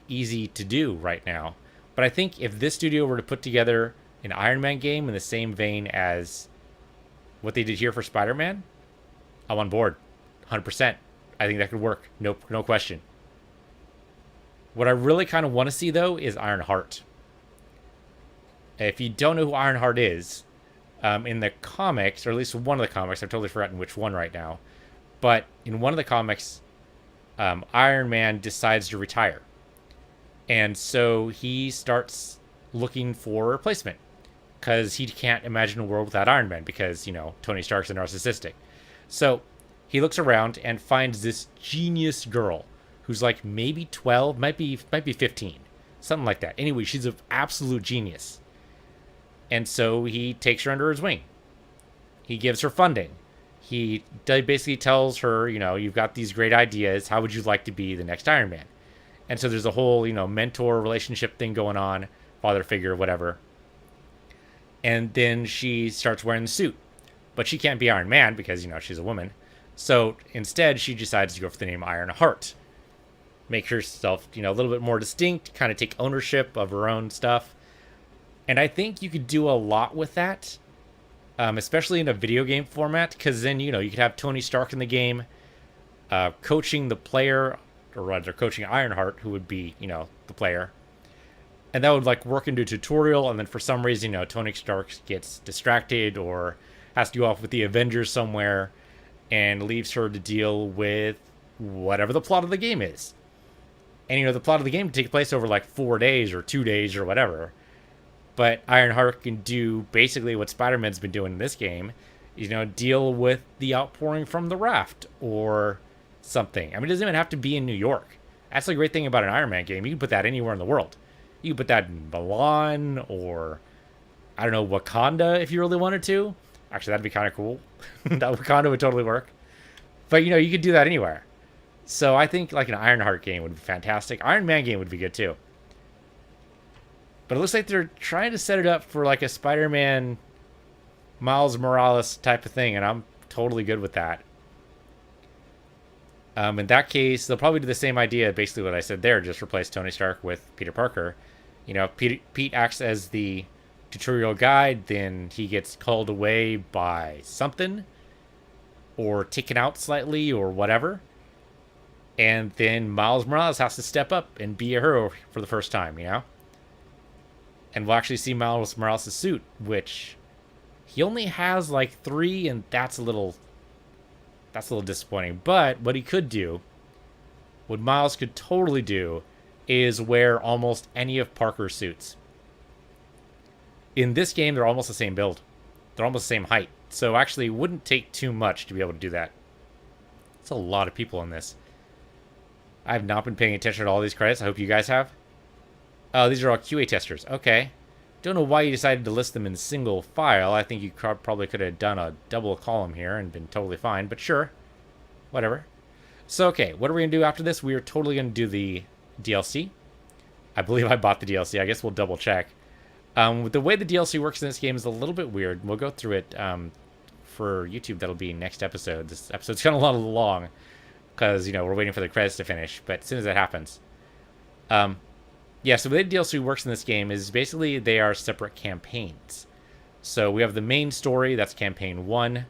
easy to do right now. But I think if this studio were to put together an Iron Man game in the same vein as what they did here for Spider-Man, I'm on board. 100%. I think that could work. No question. What I really kind of want to see, though, is Ironheart. If you don't know who Ironheart is, in the comics, or at least one of the comics, I've totally forgotten which one right now, but in one of the comics, Iron Man decides to retire. And so he starts looking for a replacement, because he can't imagine a world without Iron Man, because, Tony Stark's a narcissistic. So he looks around and finds this genius girl who's maybe 12, might be 15, something like that. Anyway, she's an absolute genius. And so he takes her under his wing. He gives her funding. He basically tells her, you've got these great ideas. How would you like to be the next Iron Man? And so there's a whole, mentor relationship thing going on, father figure, whatever. And then she starts wearing the suit. But she can't be Iron Man because, she's a woman. So instead, she decides to go for the name Ironheart. Make herself, a little bit more distinct, kind of take ownership of her own stuff. And I think you could do a lot with that, especially in a video game format, because then, you could have Tony Stark in the game coaching the player, or rather coaching Ironheart, who would be, the player. And that would work into a tutorial, and then for some reason, Tony Stark gets distracted or has to go off with the Avengers somewhere and leaves her to deal with whatever the plot of the game is. And, you know, the plot of the game takes place over like 4 days or 2 days or whatever. But Ironheart can do basically what Spider-Man's been doing in this game. You know, deal with the outpouring from the raft or something. I mean, it doesn't even have to be in New York. That's the great thing about an Iron Man game. You can put that anywhere in the world. You can put that in Milan or, I don't know, Wakanda if you really wanted to. Actually, that'd be kind of cool. That Wakanda would totally work. But, you know, you could do that anywhere. So I think like an Ironheart game would be fantastic. Iron Man game would be good too. But it looks like they're trying to set it up for like a Spider-Man Miles Morales type of thing, and I'm totally good with that. In that case, they'll probably do the same idea, basically what I said there, just replace Tony Stark with Peter Parker. You know, Pete acts as the tutorial guide, then he gets called away by something, or taken out slightly, or whatever. And then Miles Morales has to step up and be a hero for the first time, you know? And we'll actually see Miles Morales' suit, which he only has like 3, and that's a little disappointing. But what he could do, what Miles could totally do, is wear almost any of Parker's suits. In this game, they're almost the same build. They're almost the same height. So actually, it wouldn't take too much to be able to do that. It's a lot of people in this. I have not been paying attention to all these credits. I hope you guys have. Oh, these are all QA testers. Okay. Don't know why you decided to list them in single file. I think you probably could have done a double column here and been totally fine, but sure. Whatever. So, okay, what are we going to do after this? We are totally going to do the DLC. I believe I bought the DLC. I guess we'll double check. The way the DLC works in this game is a little bit weird. We'll go through it for YouTube. That'll be next episode. This episode's kind of a lot long because, you know, we're waiting for the credits to finish, but as soon as that happens. Yeah, so the way the DLC works in this game is basically they are separate campaigns. So we have the main story, that's campaign 1,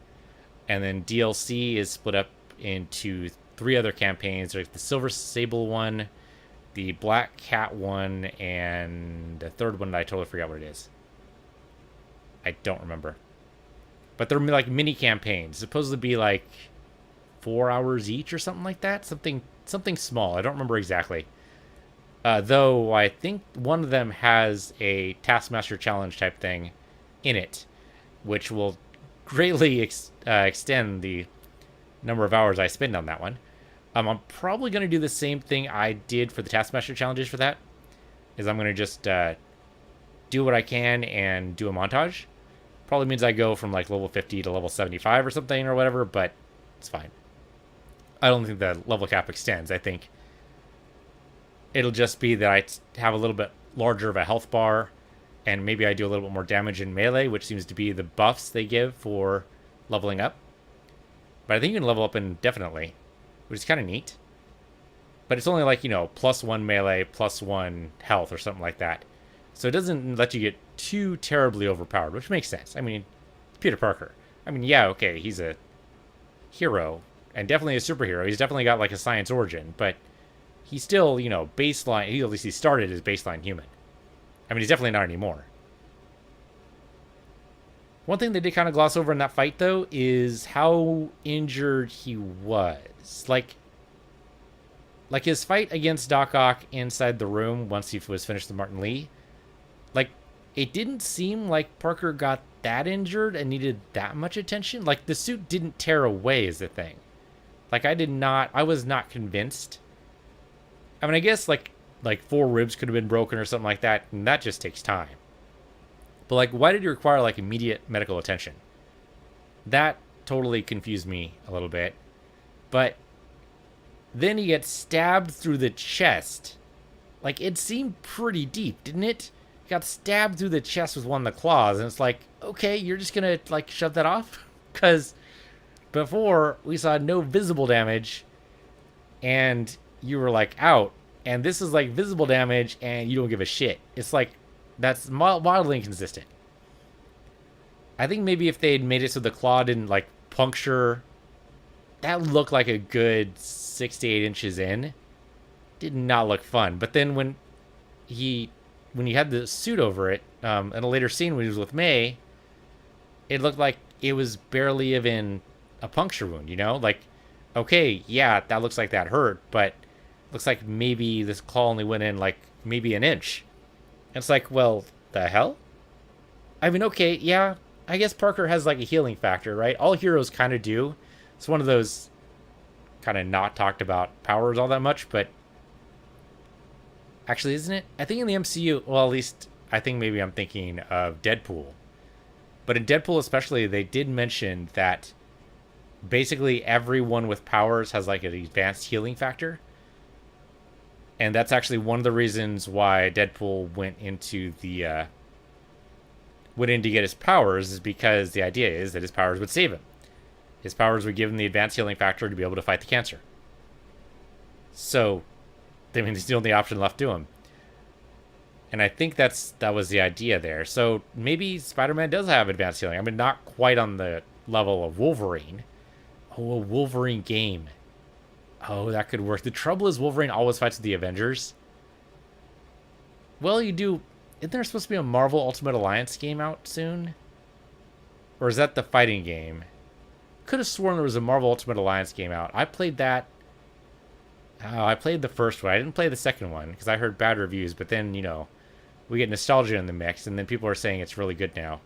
and then DLC is split up into 3 other campaigns. There's the Silver Sable one, the Black Cat one, and the third one that I totally forgot what it is. I don't remember. But they're like mini campaigns, supposed to be like 4 hours each or something like that. Something small. I don't remember exactly. Though I think one of them has a Taskmaster Challenge type thing in it, which will greatly extend the number of hours I spend on that one. I'm probably going to do the same thing I did for the Taskmaster Challenges for that, is I'm going to just do what I can and do a montage. Probably means I go from like level 50 to level 75 or something or whatever, but it's fine. I don't think the level cap extends. I think it'll just be that I have a little bit larger of a health bar, and maybe I do a little bit more damage in melee, which seems to be the buffs they give for leveling up. But I think you can level up indefinitely, which is kind of neat. But it's only like, you know, +1 melee, +1 health or something like that. So it doesn't let you get too terribly overpowered, which makes sense. I mean, Peter Parker. I mean, yeah, okay, he's a hero, and definitely a superhero. He's definitely got like a science origin, but he's still, you know, baseline. At least he started as baseline human. I mean, he's definitely not anymore. One thing they did kind of gloss over in that fight, though, is how injured he was. Like his fight against Doc Ock inside the room once he was finished with Martin Lee. Like, it didn't seem like Parker got that injured and needed that much attention. Like, the suit didn't tear away is the thing. Like, I was not convinced. I mean, I guess, like 4 ribs could have been broken or something like that, and that just takes time. But, like, why did you require, like, immediate medical attention? That totally confused me a little bit. But then he gets stabbed through the chest. Like, it seemed pretty deep, didn't it? He got stabbed through the chest with one of the claws, and it's like, okay, you're just gonna, like, shut that off? Because before, we saw no visible damage, and you were, like, out. And this is, like, visible damage, and you don't give a shit. It's like, that's wildly inconsistent. I think maybe if they had made it so the claw didn't, like, puncture, that looked like a good 6 to 8 inches in. Did not look fun. But then when he had the suit over it, in a later scene when he was with May, it looked like it was barely even a puncture wound, you know? Like, okay, yeah, that looks like that hurt, but looks like maybe this claw only went in like maybe an inch. And it's like, well, the hell? I mean, okay, yeah, I guess Parker has like a healing factor, right? All heroes kind of do. It's one of those kind of not talked about powers all that much, but actually, isn't it? I think in the MCU, well, at least I think maybe I'm thinking of Deadpool. But in Deadpool especially, they did mention that basically everyone with powers has like an advanced healing factor. And that's actually one of the reasons why Deadpool went in to get his powers, is because the idea is that his powers would save him. His powers would give him the advanced healing factor to be able to fight the cancer. So, I mean, it's the only option left to him. And I think that was the idea there. So maybe Spider-Man does have advanced healing. I mean, not quite on the level of Wolverine. Oh, a Wolverine game. Oh, that could work. The trouble is Wolverine always fights the Avengers. Well, you do... Isn't there supposed to be a Marvel Ultimate Alliance game out soon? Or is that the fighting game? Could have sworn there was a Marvel Ultimate Alliance game out. I played that... Oh, I played the first one. I didn't play the second one because I heard bad reviews. But then, you know, we get nostalgia in the mix. And then people are saying it's really good now.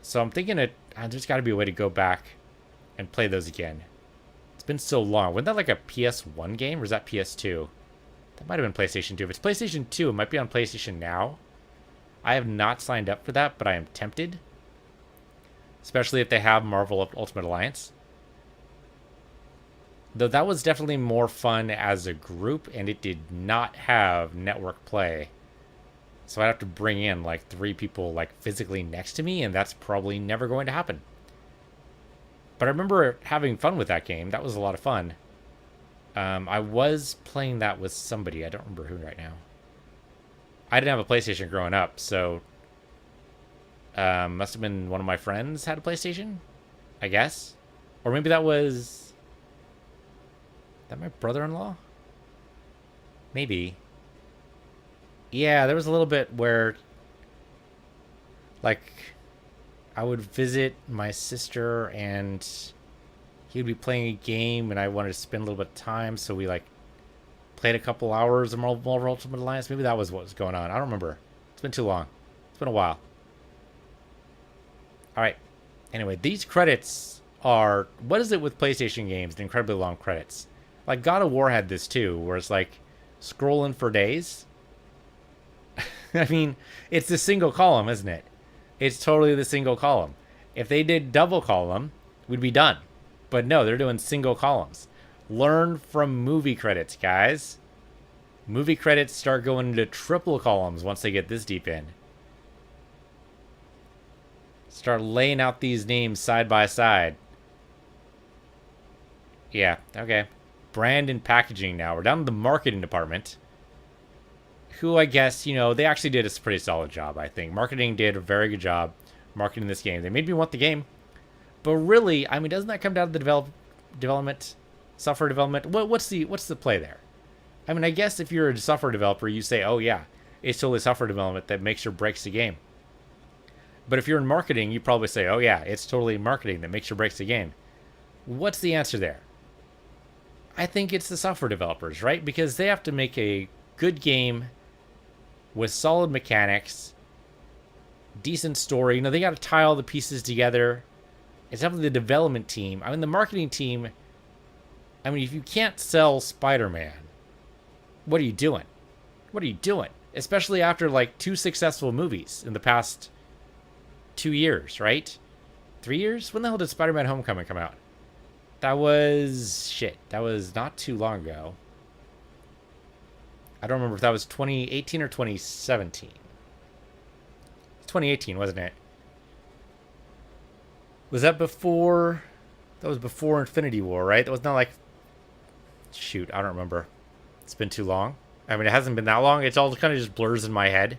So I'm thinking there's got to be a way to go back and play those again. It's been so long. Wasn't that like a PS1 game, or is that PS2? That might have been PlayStation 2. If it's PlayStation 2, it might be on PlayStation Now. I have not signed up for that, but I am tempted. Especially if they have Marvel Ultimate Alliance. Though that was definitely more fun as a group, and it did not have network play. So I'd have to bring in like 3 people like physically next to me, and that's probably never going to happen. But I remember having fun with that game. That was a lot of fun. I was playing that with somebody. I don't remember who right now. I didn't have a PlayStation growing up, so... must have been one of my friends had a PlayStation, I guess. Or maybe that was... Is that my brother-in-law? Maybe. Yeah, there was a little bit where... Like... I would visit my sister and he would be playing a game and I wanted to spend a little bit of time, so we like played a couple hours of Marvel Ultimate Alliance. Maybe that was what was going on. I don't remember. It's been too long. It's been a while. Alright. Anyway, these credits are... What is it with PlayStation games? The incredibly long credits. Like God of War had this too, where it's like scrolling for days. I mean, it's the single column, isn't it? It's totally the single column. If they did double column, we'd be done. But no, they're doing single columns. Learn from movie credits, guys. Movie credits start going into triple columns once they get this deep in. Start laying out these names side by side. Yeah, okay. Brand and packaging now. We're down to the marketing department. Who, I guess, you know, they actually did a pretty solid job, I think. Marketing did a very good job marketing this game. They made me want the game. But really, I mean, doesn't that come down to the development, software development? What's the play there? I mean, I guess if you're a software developer, you say, oh yeah, it's totally software development that makes or breaks the game. But if you're in marketing, you probably say, oh yeah, it's totally marketing that makes or breaks the game. What's the answer there? I think it's the software developers, right? Because they have to make a good game with solid mechanics, decent story. You know, they got to tie all the pieces together. It's definitely the development team. I mean, the marketing team, I mean, if you can't sell Spider-Man, what are you doing? What are you doing? Especially after, like, 2 successful movies in the past 2 years, right? 3 years? When the hell did Spider-Man Homecoming come out? That was... shit. That was not too long ago. I don't remember if that was 2018 or 2017. 2018, wasn't it? Was that before... That was before Infinity War, right? That was not like... Shoot, I don't remember. It's been too long. I mean, it hasn't been that long. It's all kind of just blurs in my head.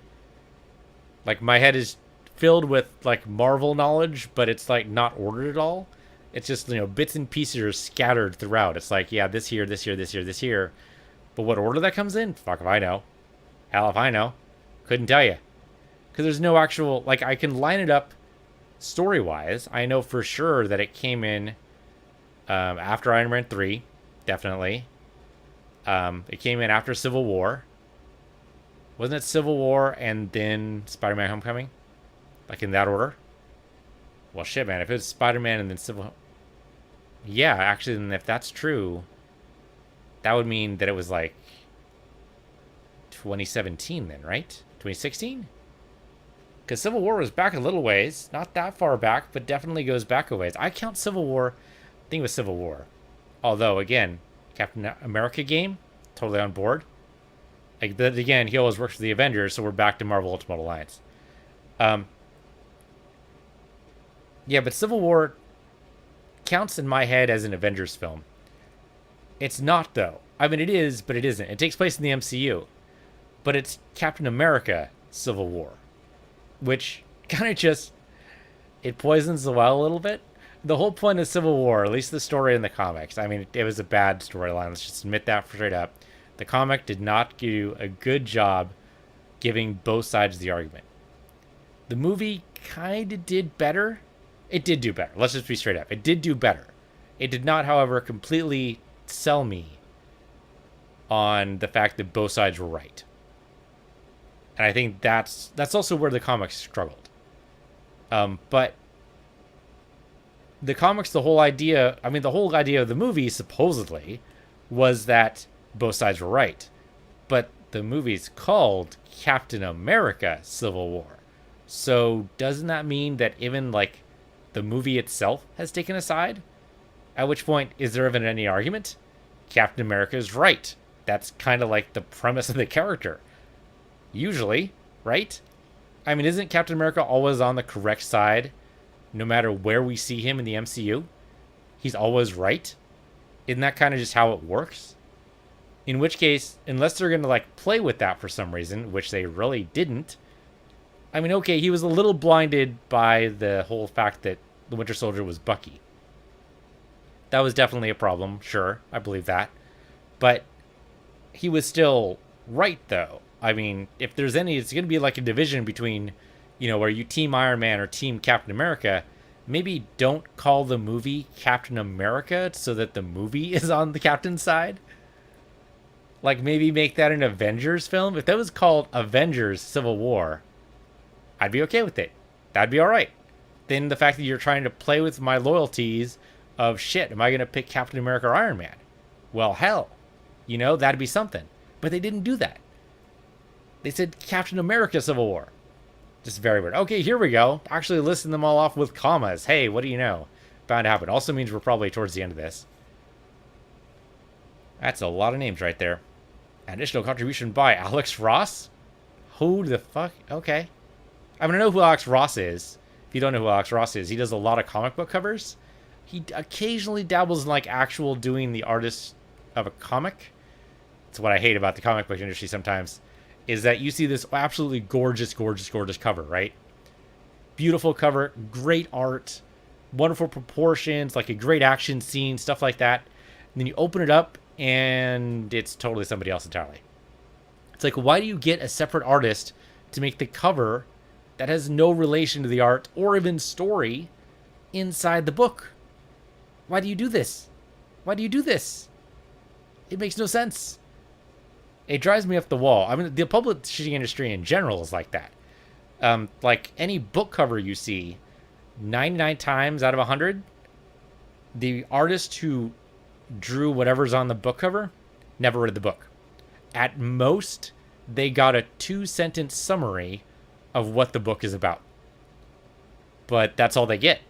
Like, my head is filled with, like, Marvel knowledge, but it's, like, not ordered at all. It's just, you know, bits and pieces are scattered throughout. It's like, yeah, this here, this here, this here, this here. But what order that comes in? Fuck if I know. Hell if I know. Couldn't tell you. Because there's no actual... Like, I can line it up story-wise. I know for sure that it came in after Iron Man 3. Definitely. It came in after Civil War. Wasn't it Civil War and then Spider-Man Homecoming? Like in that order? Well, shit, man. If it was Spider-Man and then Civil... Yeah, actually, then if that's true, that would mean that it was like 2017 then, right? 2016? Because Civil War was back a little ways. Not that far back, but definitely goes back a ways. I count Civil War... I think it was Civil War. Although, again, Captain America game, totally on board. Like, again, he always works for the Avengers, so we're back to Marvel Ultimate Alliance. Yeah, but Civil War counts in my head as an Avengers film. It's not, though. I mean, it is, but it isn't. It takes place in the MCU. But it's Captain America Civil War. Which kind of just... It poisons the well a little bit. The whole point of Civil War, at least the story in the comics, I mean, it was a bad storyline. Let's just admit that straight up. The comic did not do a good job giving both sides the argument. The movie kind of did better. It did do better. Let's just be straight up. It did do better. It did not, however, completely sell me on the fact that both sides were right. And I think that's also where the comics struggled. But the comics, the whole idea of the movie, supposedly, was that both sides were right. But the movie's called Captain America Civil War. So doesn't that mean that even, like, the movie itself has taken a side? At which point, is there even any argument? Captain America is right. That's kind of like the premise of the character. Usually, right? I mean, isn't Captain America always on the correct side, no matter where we see him in the MCU? He's always right? Isn't that kind of just how it works? In which case, unless they're going to, like, play with that for some reason, which they really didn't. I mean, okay, he was a little blinded by the whole fact that the Winter Soldier was Bucky. That was definitely a problem, sure, I believe that. But he was still right, though. I mean, if there's any, it's going to be like a division between, you know, where you team Iron Man or team Captain America. Maybe don't call the movie Captain America so that the movie is on the Captain's side. Like, maybe make that an Avengers film. If that was called Avengers Civil War, I'd be okay with it. That'd be all right. Then the fact that you're trying to play with my loyalties of, shit, am I going to pick Captain America or Iron Man? Well, hell. You know, that'd be something. But they didn't do that. They said Captain America Civil War. Just very weird. Okay, here we go. Actually listing them all off with commas. Hey, what do you know? Bound to happen. Also means we're probably towards the end of this. That's a lot of names right there. Additional contribution by Alex Ross? Who the fuck? Okay. I mean, I know who Alex Ross is. If you don't know who Alex Ross is, he does a lot of comic book covers. He occasionally dabbles in, like, actual doing the artist of a comic. That's what I hate about the comic book industry sometimes, is that you see this absolutely gorgeous, gorgeous, gorgeous cover, right? Beautiful cover, great art, wonderful proportions, like a great action scene, stuff like that. And then you open it up, and it's totally somebody else entirely. It's like, why do you get a separate artist to make the cover that has no relation to the art or even story inside the book? Why do you do this? Why do you do this? It makes no sense. It drives me up the wall. I mean, the publishing industry in general is like that. Like, any book cover you see, 99 times out of 100, the artist who drew whatever's on the book cover never read the book. At most, they got a 2-sentence summary of what the book is about. But that's all they get.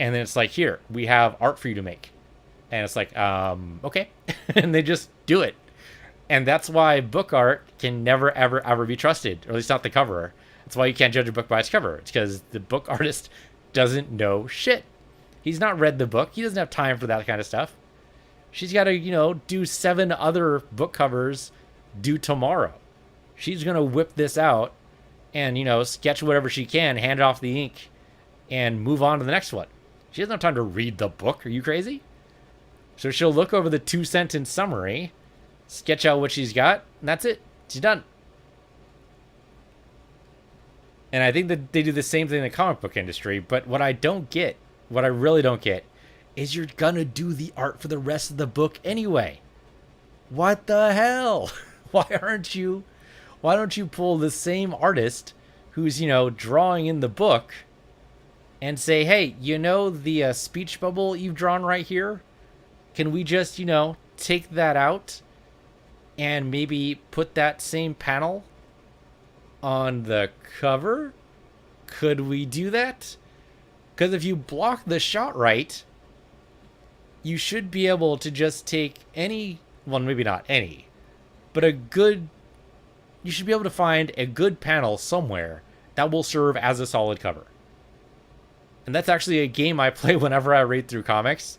And then it's like, here, we have art for you to make. And it's like, okay. And they just do it. And that's why book art can never, ever, ever be trusted. Or at least not the cover. That's why you can't judge a book by its cover. It's because the book artist doesn't know shit. He's not read the book. He doesn't have time for that kind of stuff. She's got to, you know, do 7 other book covers due tomorrow. She's going to whip this out and, you know, sketch whatever she can, hand off the ink, and move on to the next one. She doesn't have time to read the book. Are you crazy? So she'll look over the 2-sentence summary, sketch out what she's got, and that's it. She's done. And I think that they do the same thing in the comic book industry, but what I really don't get, is you're gonna do the art for the rest of the book anyway. What the hell? Why don't you pull the same artist who's, you know, drawing in the book and say, hey, you know the speech bubble you've drawn right here? Can we just, you know, take that out and maybe put that same panel on the cover? Could we do that? Because if you block the shot right, you should be able to just take any, well, maybe not any, but you should be able to find a good panel somewhere that will serve as a solid cover. And that's actually a game I play whenever I read through comics,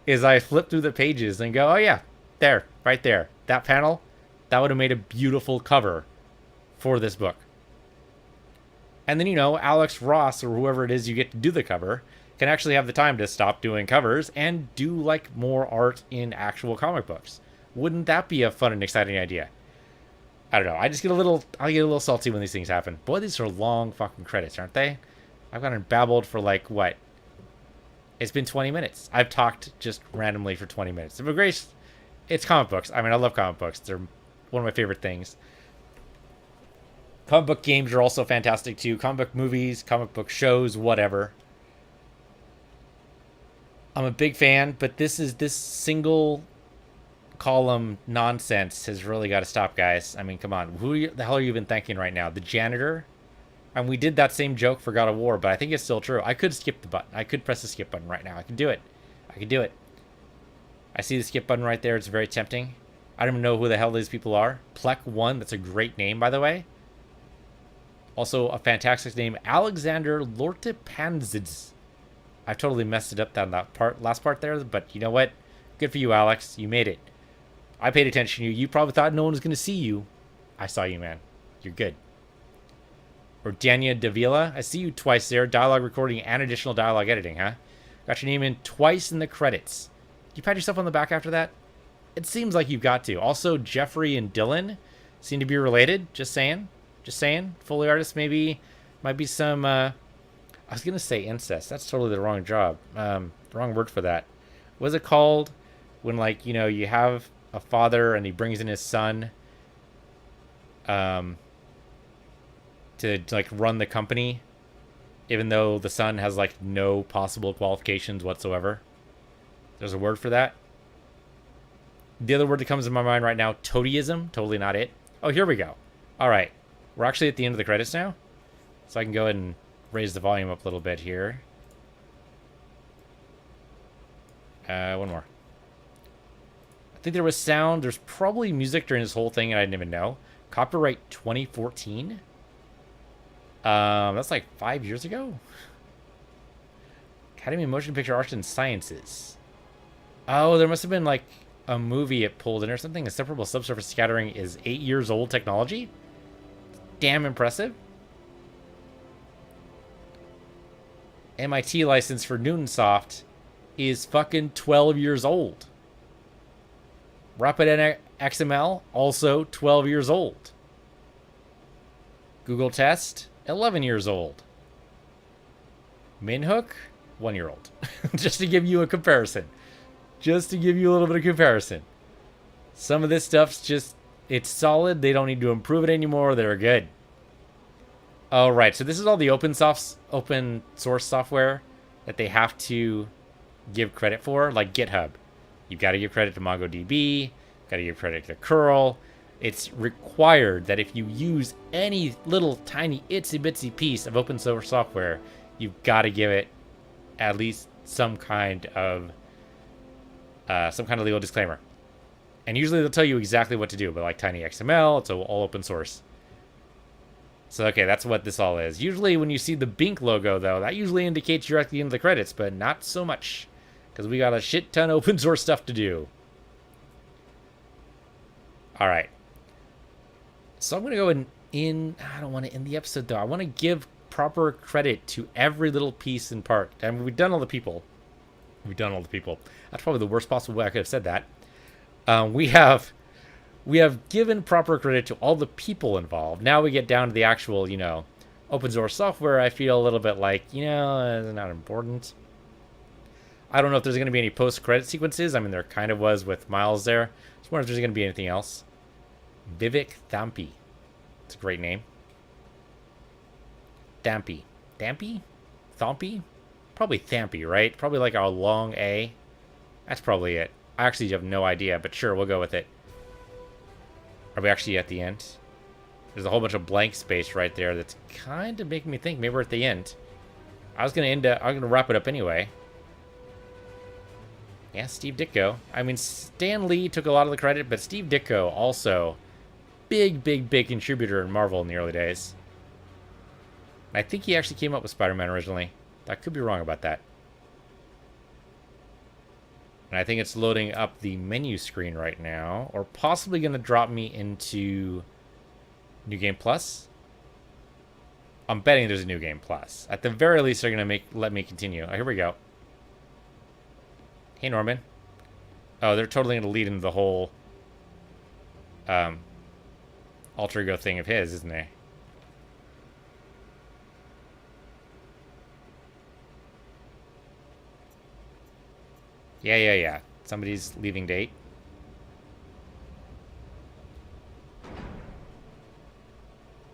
is I flip through the pages and go, oh yeah, there, right there, that panel, that would have made a beautiful cover for this book. And then, you know, Alex Ross or whoever it is you get to do the cover can actually have the time to stop doing covers and do like more art in actual comic books. Wouldn't that be a fun and exciting idea? I don't know. I get a little salty when these things happen. Boy, these are long fucking credits, aren't they? I've gone and babbled for like, what? It's been 20 minutes. I've talked just randomly for 20 minutes. But Grace, it's comic books. I mean, I love comic books. They're one of my favorite things. Comic book games are also fantastic too. Comic book movies, comic book shows, whatever. I'm a big fan, but this single column nonsense has really got to stop, guys. I mean, come on. The hell are you even thinking right now? The janitor? And we did that same joke for God of War, but I think it's still true. I could skip the button. I could press the skip button right now. I can do it. I can do it. I see the skip button right there. It's very tempting. I don't even know who the hell these people are. Plek1, that's a great name, by the way. Also, a fantastic name, Alexander Lortepanzids. I totally messed it up that last part there, but you know what? Good for you, Alex. You made it. I paid attention to you. You probably thought no one was going to see you. I saw you, man. You're good. Or Dania Davila. I see you twice there. Dialogue recording and additional dialogue editing, huh? Got your name in twice in the credits. You pat yourself on the back after that? It seems like you've got to. Also, Jeffrey and Dylan seem to be related. Just saying. Just saying. Foley artists maybe might be some... I was going to say incest. That's totally the wrong job. The wrong word for that. What is it called when, like, you know, you have a father and he brings in his son to like run the company, even though the son has like no possible qualifications whatsoever? There's a word for that. The other word that comes to my mind right now, toadyism. Totally not it. Oh, here we go. All right. We're actually at the end of the credits now. So I can go ahead and raise the volume up a little bit here. One more. I think there was sound. There's probably music during this whole thing and I didn't even know. Copyright 2014. That's like 5 years ago. Academy of Motion Picture Arts and Sciences. Oh, there must have been like a movie it pulled in or something. Inseparable subsurface scattering is 8 years old technology. Damn impressive. MIT license for Newtonsoft is fucking 12 years old. Rapid XML, also 12 years old. Google Test, 11 years old. Minhook, 1 year old. Just to give you a comparison. Just to give you a little bit of comparison. Some of this stuff's just, it's solid. They don't need to improve it anymore. They're good. All right, so this is all the open source software that they have to give credit for, like GitHub. You've got to give credit to MongoDB. Got to give credit to curl. It's required that if you use any little tiny itsy bitsy piece of open source software, you've got to give it at least some kind of legal disclaimer. And usually they'll tell you exactly what to do, but like Tiny XML, it's all open source. So okay, that's what this all is. Usually when you see the Bink logo though, that usually indicates you're at the end of the credits, but not so much. Because we got a shit ton of open source stuff to do. Alright. So I'm going to go I don't want to end the episode though. I want to give proper credit to every little piece and part. I mean, we've done all the people. That's probably the worst possible way I could have said that. We have given proper credit to all the people involved. Now we get down to the actual, open source software. I feel a little bit like, it's not important. I don't know if there's going to be any post-credit sequences. I mean, there kind of was with Miles there. Just wonder if there's going to be anything else. Vivek Thampi. It's a great name. Thampi. Thampi? Thampi? Probably Thampi, right? Probably like a long A. That's probably it. I actually have no idea, but sure, we'll go with it. Are we actually at the end? There's a whole bunch of blank space right there that's kind of making me think maybe we're at the end. I'm gonna wrap it up anyway. Yeah, Steve Ditko. I mean, Stan Lee took a lot of the credit, but Steve Ditko also big contributor in Marvel in the early days. I think he actually came up with Spider-Man originally. I could be wrong about that. And I think it's loading up the menu screen right now, or possibly going to drop me into New Game Plus. I'm betting there's a New Game Plus. At the very least, they're going to let me continue. Oh, here we go. Hey, Norman. Oh, they're totally going to lead into the whole alter ego thing of his, isn't they? Yeah. Somebody's leaving date.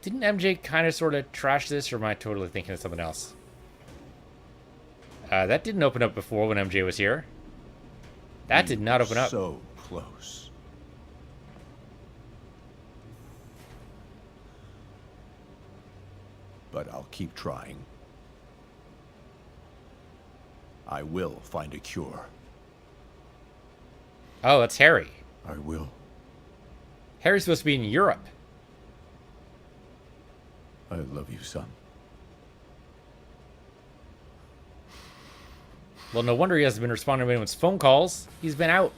Didn't MJ kind of sort of trash this, or am I totally thinking of something else? That didn't open up before when MJ was here. That did not open up. So close. But I'll keep trying. I will find a cure. Oh, it's Harry. I will. Harry's supposed to be in Europe. I love you, son. Well, no wonder he hasn't been responding to anyone's phone calls. He's been out.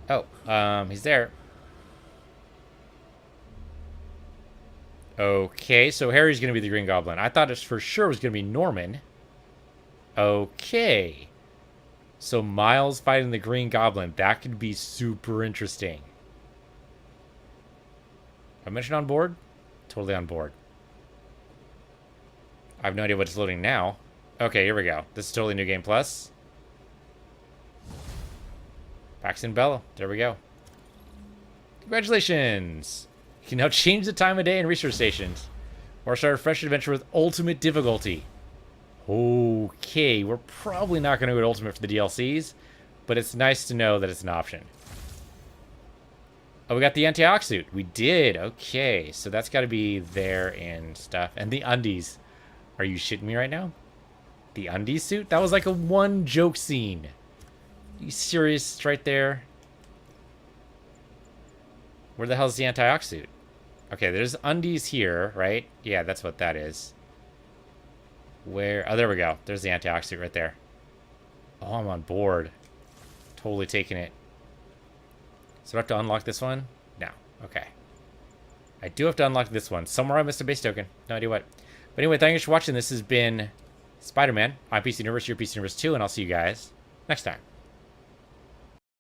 Oh, he's there. Okay, so Harry's going to be the Green Goblin. I thought it for sure was going to be Norman. Okay. So Miles fighting the Green Goblin. That could be super interesting. I mentioned on board? Totally on board. I have no idea what's loading now. Okay, here we go. This is totally New Game Plus. Paxton Bella. There we go. Congratulations! You can now change the time of day and research stations. Or start a fresh adventure with ultimate difficulty. Okay, we're probably not going to go to Ultimate for the DLCs, but it's nice to know that it's an option. Oh, we got the anti-ox suit. We did. Okay, so that's got to be there and stuff. And the undies. Are you shitting me right now? The undies suit? That was like a one joke scene. Are you serious? It's right there. Where the hell is the anti-ox suit? Okay, there's undies here, right? Yeah, that's what that is. Where? Oh, there we go. There's the anti-ox suit right there. Oh, I'm on board. Totally taking it. So do I have to unlock this one? No. Okay. I do have to unlock this one. Somewhere I missed a base token. No idea what. But anyway, thank you for watching. This has been Spider-Man. I'm Piece of the Universe, your Piece of the Universe 2, and I'll see you guys next time.